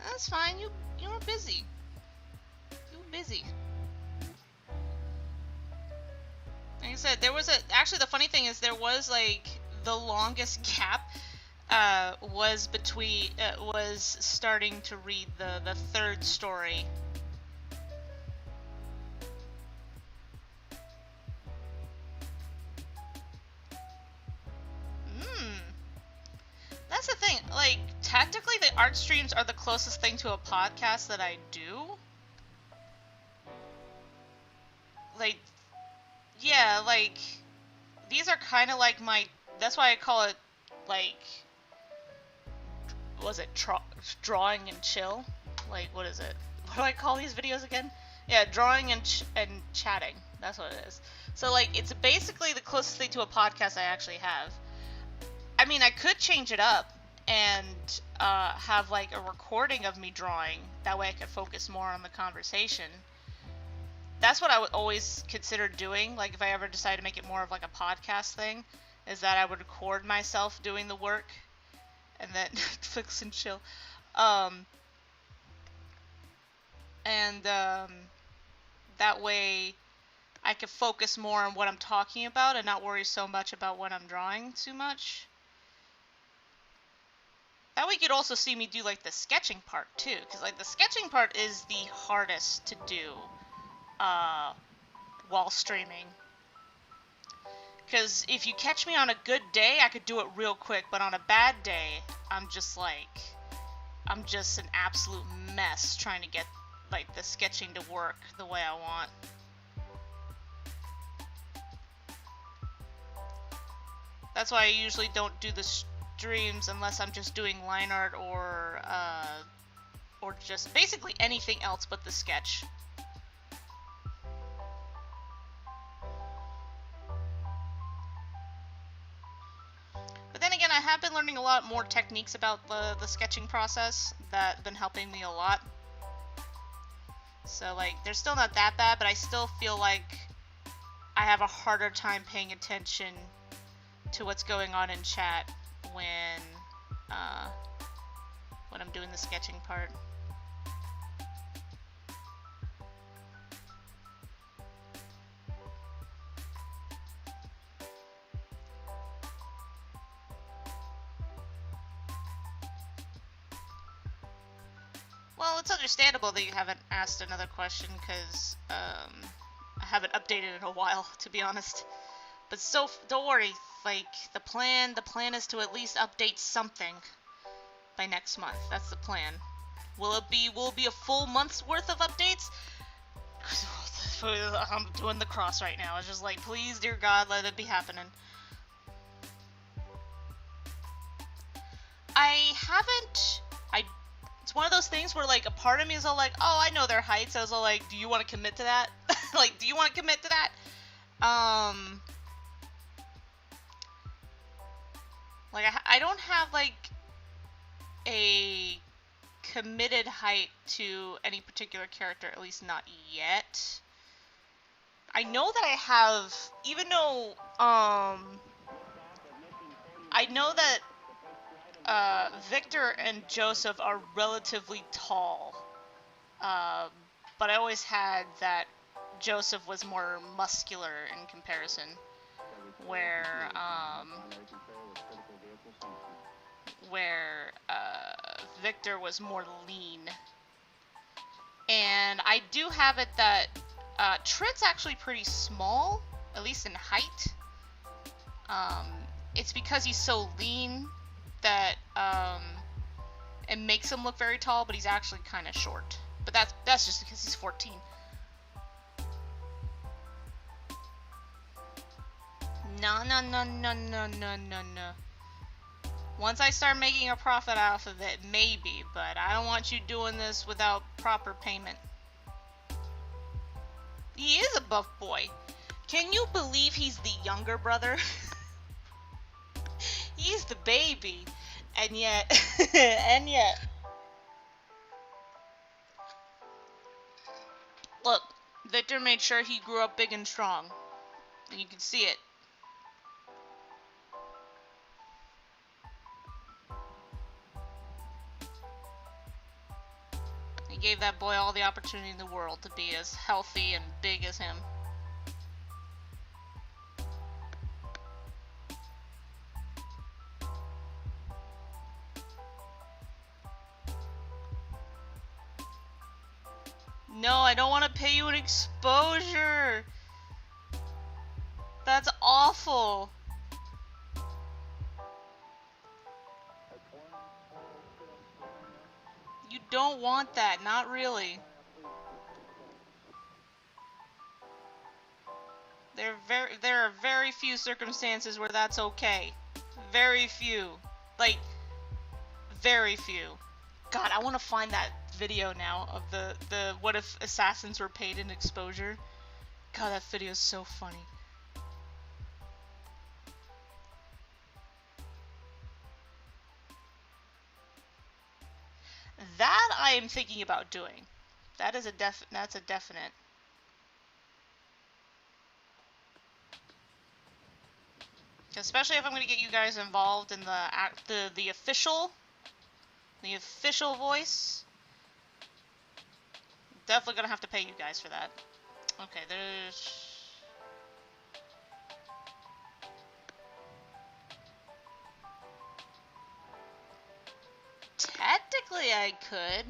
That's fine. You were busy. You were busy. Like I said, there was actually the funny thing is there was like the longest gap was between was starting to read the 3rd story. the thing. Like, technically, the art streams are the closest thing to a podcast that I do. Like, yeah, like, these are kind of like my... That's why I call it, like... Was it drawing and chill? Like, what is it? What do I call these videos again? Yeah, drawing and chatting. That's what it is. So, like, it's basically the closest thing to a podcast I actually have. I mean, I could change it up and have, like, a recording of me drawing. That way I could focus more on the conversation. That's what I would always consider doing. Like, if I ever decide to make it more of, like, a podcast thing, is that I would record myself doing the work and then fix and chill. That way I could focus more on what I'm talking about and not worry so much about what I'm drawing too much. That way you could also see me do, like, the sketching part too, because, like, the sketching part is the hardest to do while streaming. Because if you catch me on a good day, I could do it real quick, but on a bad day, I'm just an absolute mess trying to get, like, the sketching to work the way I want. That's why I usually don't do the streams unless I'm just doing line art or just basically anything else but the sketch. But then again, I have been learning a lot more techniques about the sketching process that have been helping me a lot. So, like, they're still not that bad, but I still feel like I have a harder time paying attention to what's going on in chat when I'm doing the sketching part. Well, it's understandable that you haven't asked another question, because I haven't updated in a while, to be honest. But so, don't worry, like, the plan is to at least update something by next month. That's the plan. Will it be a full month's worth of updates? I'm doing the cross right now. It's just like, please, dear God, let it be happening. It's one of those things where, like, a part of me is all like, oh, I know their heights. I was all like, do you want to commit to that? Like, do you want to commit to that? Like, I don't have, like, a committed height to any particular character, at least not yet. I know that I have, even though, I know that Victor and Joseph are relatively tall, but I always had that Joseph was more muscular in comparison, where Victor was more lean. And I do have it that Trit's actually pretty small, at least in height. It's because he's so lean that it makes him look very tall, but he's actually kind of short. But that's just because he's 14. No. Once I start making a profit off of it, maybe, but I don't want you doing this without proper payment. He is a buff boy. Can you believe he's the younger brother? He's the baby. And yet, Look, Victor made sure he grew up big and strong. And you can see it. He gave that boy all the opportunity in the world to be as healthy and big as him. No, I don't want to pay you an exposure. That's awful. don't want that. Not really. There are very few circumstances where that's okay. Very few. Like, very few. God, I want to find that video now of the what if assassins were paid in exposure. God, that video is so funny. That I am thinking about doing. That is that's a definite. Especially if I'm going to get you guys involved in the official voice. Definitely going to have to pay you guys for that. Okay, there's... Technically I could.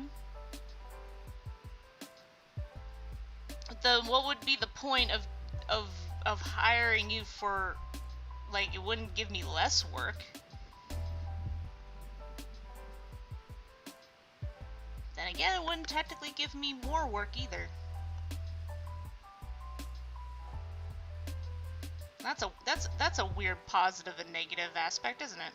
What would be the point of hiring you for, like, it wouldn't give me less work. Then again, it wouldn't technically give me more work either. That's a weird positive and negative aspect, isn't it?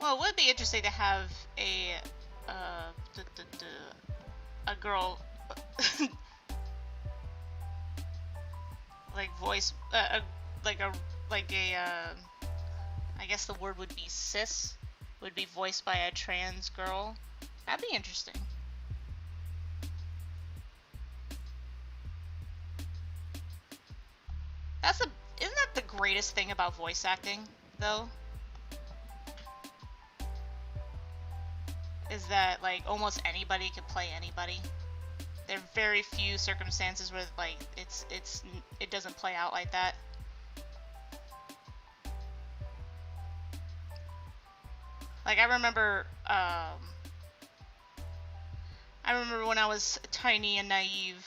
Well, it would be interesting to have a girl like voice I guess the word would be cis, would be voiced by a trans girl. That'd be interesting. Isn't that the greatest thing about voice acting, though? Is that, like, almost anybody could play anybody. There are very few circumstances where, like, it doesn't play out like that. Like, I remember when I was tiny and naive,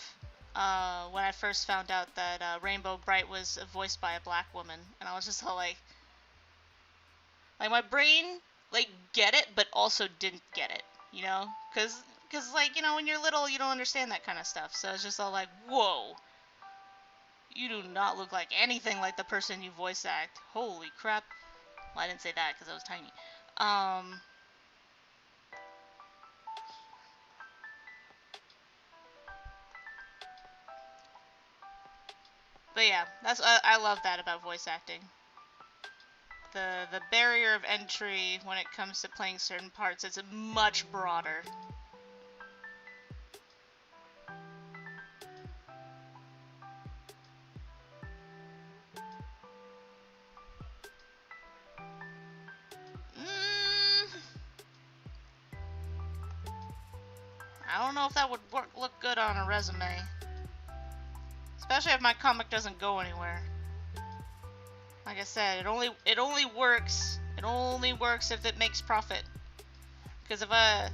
when I first found out that Rainbow Bright was voiced by a black woman, and I was just all like my brain, like, get it, but also didn't get it, you know? Cause like, you know, when you're little, you don't understand that kind of stuff, so it's just all like, whoa, you do not look like anything like the person you voice act. Holy crap. Well, I didn't say that because I was tiny. But yeah, I love that about voice acting. The barrier of entry when it comes to playing certain parts is much broader. I don't know if that would look good on a resume. Especially if my comic doesn't go anywhere. Like I said, it only works if it makes profit. Because if I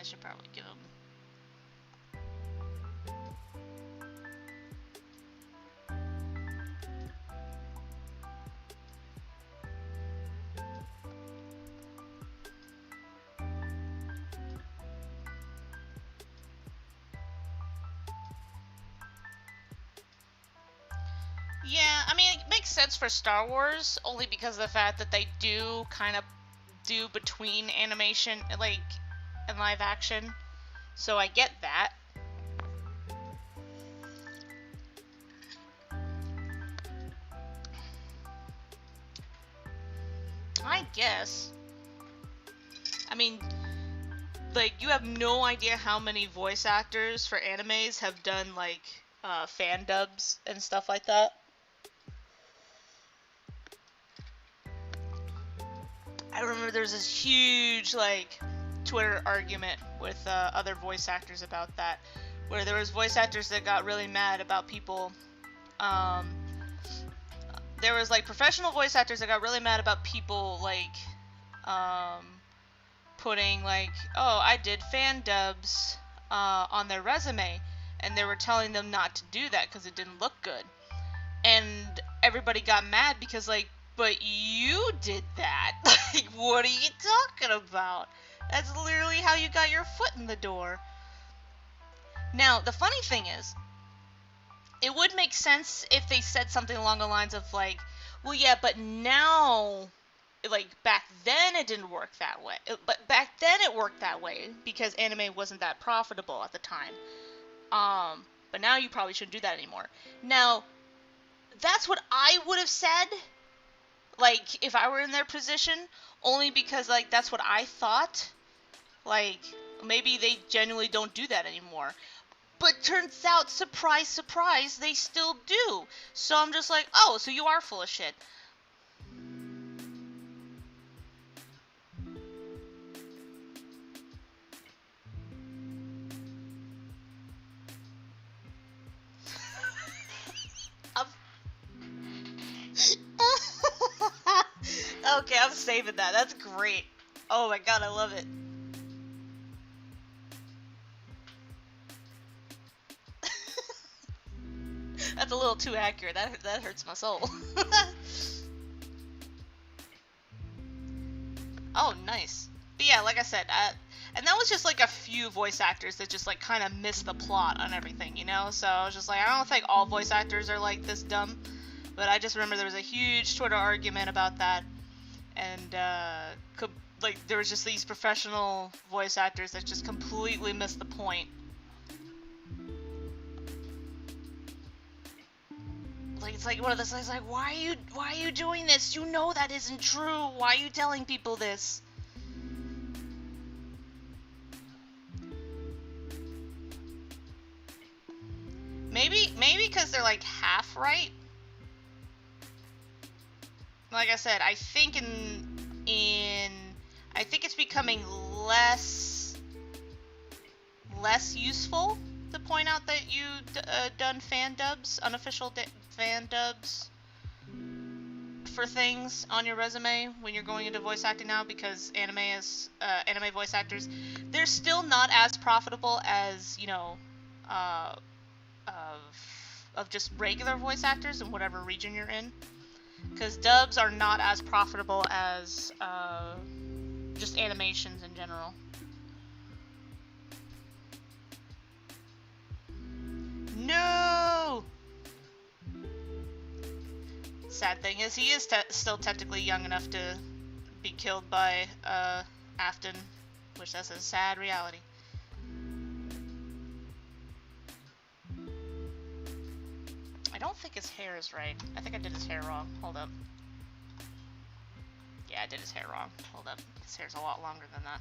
should probably give him. Yeah, I mean, it makes sense for Star Wars, only because of the fact that they do kind of do between animation, like, in live action, so I get that. I guess. I mean, like, you have no idea how many voice actors for animes have done, like, fan dubs and stuff like that. I remember there was this huge, like, Twitter argument with other voice actors about that, where there was voice actors that got really mad about people, there was, like, professional voice actors that got really mad about people, like, putting, like, oh, I did fan dubs on their resume, and they were telling them not to do that because it didn't look good. And everybody got mad because, like, but you did that. Like, what are you talking about? That's literally how you got your foot in the door. Now, the funny thing is, it would make sense if they said something along the lines of, like, well, yeah, but now, like, back then it didn't work that way. But back then it worked that way because anime wasn't that profitable at the time. But now you probably shouldn't do that anymore. Now, that's what I would have said, like, if I were in their position, only because, like, that's what I thought. Like, maybe they genuinely don't do that anymore. But turns out, surprise, surprise, they still do. So I'm just like, oh, so you are full of shit. Okay, I'm saving that. That's great. Oh my god, I love it. That's a little too accurate. That hurts my soul. Oh, nice. But yeah, like I said, and that was just like a few voice actors that just like kind of missed the plot on everything, you know? So I was just like, I don't think all voice actors are like this dumb. But I just remember there was a huge Twitter argument about that. And, like, there was just these professional voice actors that just completely missed the point. Like, it's like one of those things, like, why are you doing this? You know that isn't true. Why are you telling people this? Maybe because they're, like, half right. Like I said, I think I think it's becoming less useful to point out that you done fan dubs, unofficial fan dubs for things on your resume when you're going into voice acting now, because anime voice actors, they're still not as profitable as, you know, of just regular voice actors in whatever region you're in. Because dubs are not as profitable as just animations in general. No! Sad thing is, he is still technically young enough to be killed by Afton, which that's a sad reality. I don't think his hair is right. I think I did his hair wrong. Hold up. Yeah, I did his hair wrong. Hold up. His hair's a lot longer than that.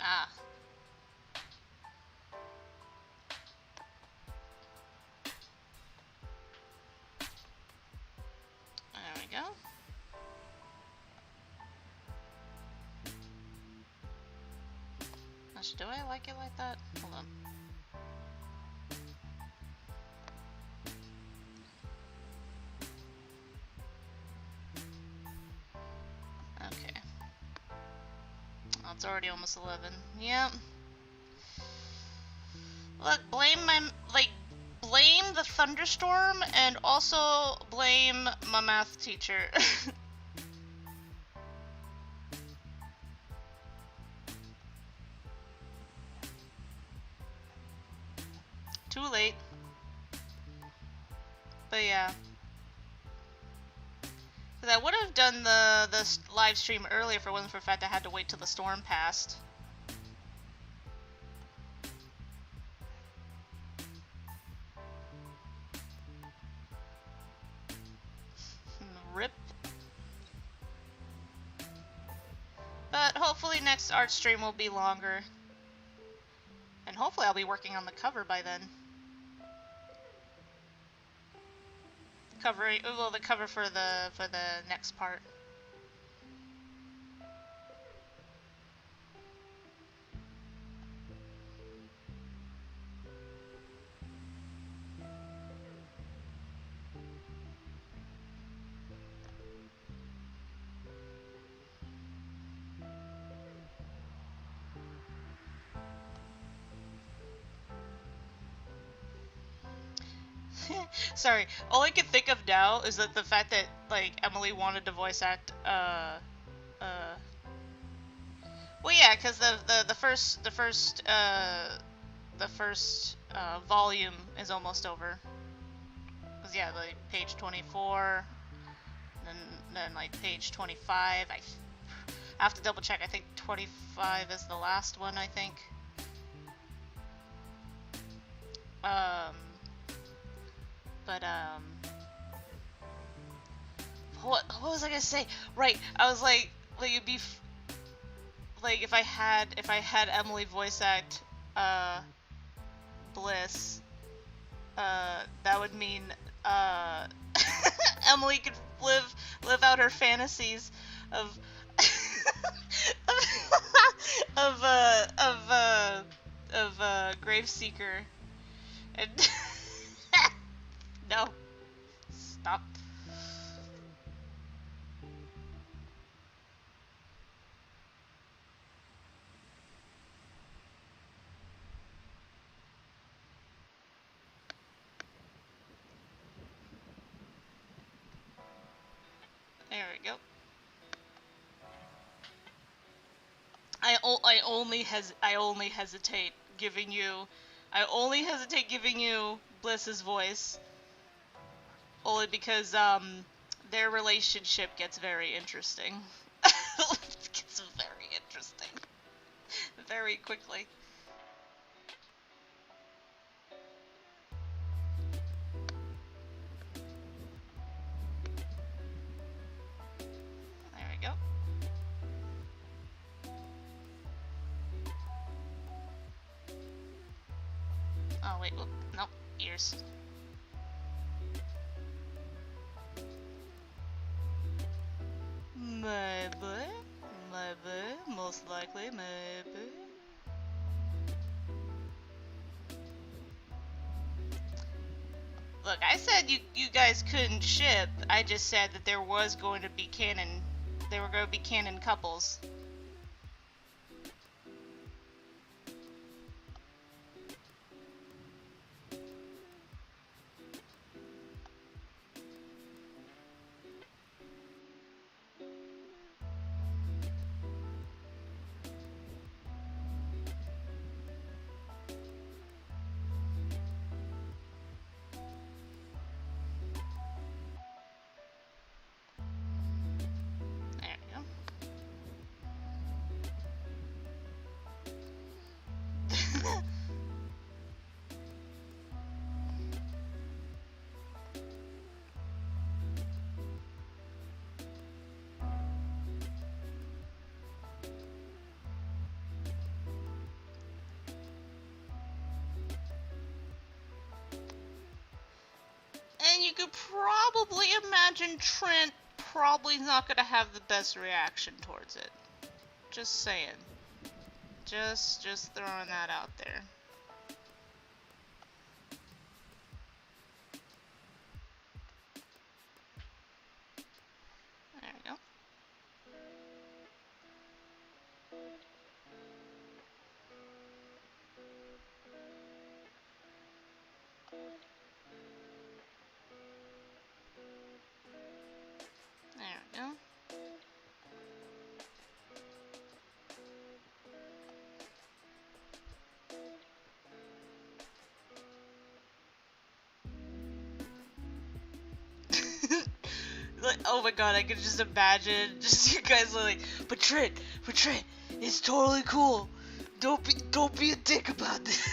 Ah. There we go. Actually, do I like it like that? Hold on. Okay. Oh, it's already almost 11. Yep. Look, blame the thunderstorm and also blame my math teacher. Too late. But yeah. Because I would have done the live stream earlier if it wasn't for the fact I had to wait till the storm passed. Rip. But hopefully next art stream will be longer. And hopefully I'll be working on the cover by then. The cover for the next part. Sorry, all I can think of now is that the fact that like Emily wanted to voice act well yeah, because the first volume is almost over. Cause yeah, like page 24, then like page 25. I have to double check. I think 25 is the last one. I think. But what was I gonna say? Right, I was like it'd be like if I had Emily voice act Bliss, that would mean Emily could live out her fantasies of Graveseeker and no, stop. There we go. I only hesitate giving you Bliss's voice only because their relationship gets very interesting. It gets very interesting very quickly. There we go. Oh wait, whoop, nope, ears. Maybe, most likely, maybe. Look, I said you guys couldn't ship. I just said that there was going to be canon. There were going to be canon couples. And you could probably imagine Trent probably not going to have the best reaction towards it. Just saying. Just throwing that out there. There we go. There we go. Like, oh my god, I could just imagine just you guys like, but Trent, it's totally cool. Don't be a dick about this.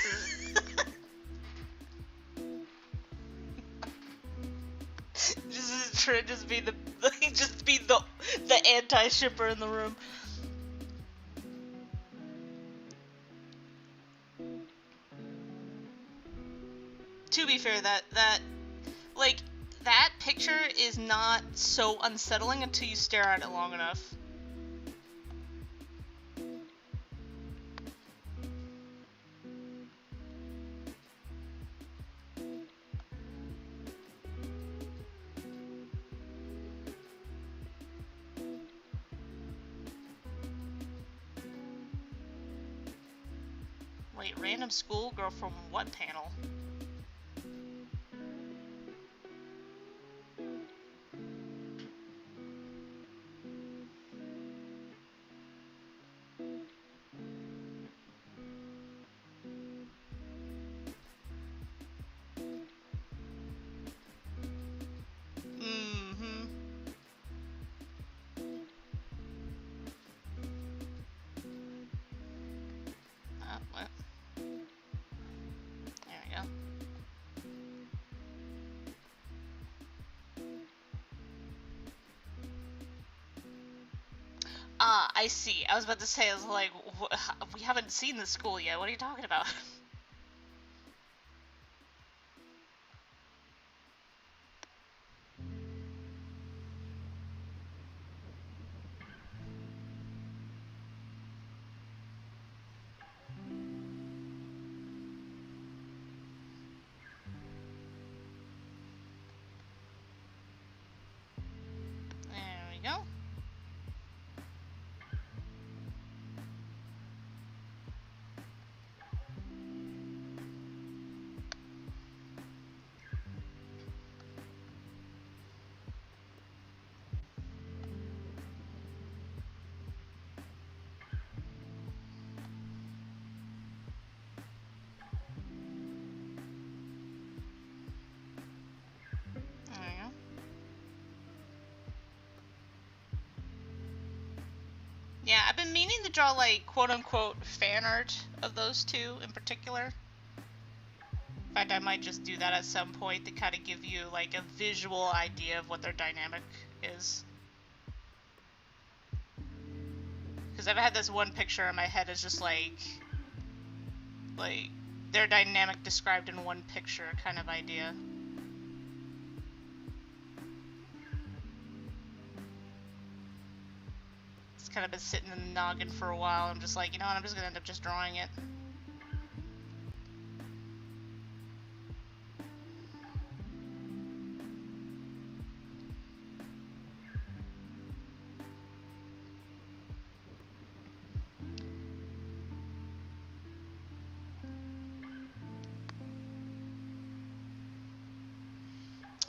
Just Trent just be the the anti-shipper in the room. To be fair, that like that picture is not so unsettling until you stare at it long enough. Wait, random schoolgirl from what panel? What? There we go. Ah, I see. I was about to say, I was like, we haven't seen the school yet. What are you talking about? There we go. There we go. Yeah, I've been meaning to draw, like, quote-unquote fan art of those two in particular. In fact, I might just do that at some point to kind of give you, like, a visual idea of what their dynamic is. Because I've had this one picture in my head as just, like, their dynamic described in one picture kind of idea. Kind of been sitting in the noggin for a while. I'm just like, you know what, I'm just gonna end up just drawing it.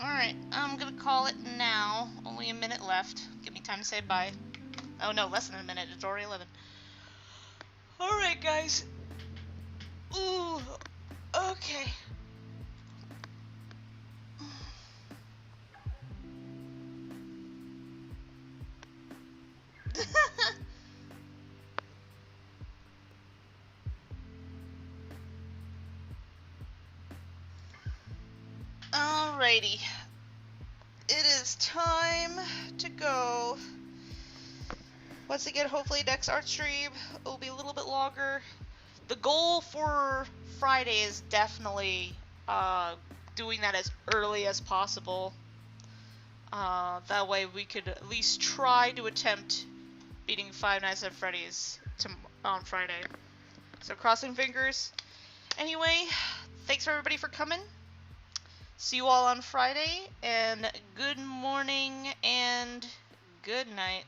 Alright, I'm gonna call it now. Only a minute left. Give me time to say bye. Oh no, less than a minute. It's already 11. Alright, guys. Ooh. Okay. Alrighty. It is time to go. Once again, hopefully next art stream will be a little bit longer. The goal for Friday is definitely doing that as early as possible. That way we could at least try to attempt beating Five Nights at Freddy's on Friday. So crossing fingers. Anyway, thanks for everybody for coming. See you all on Friday, and good morning and good night.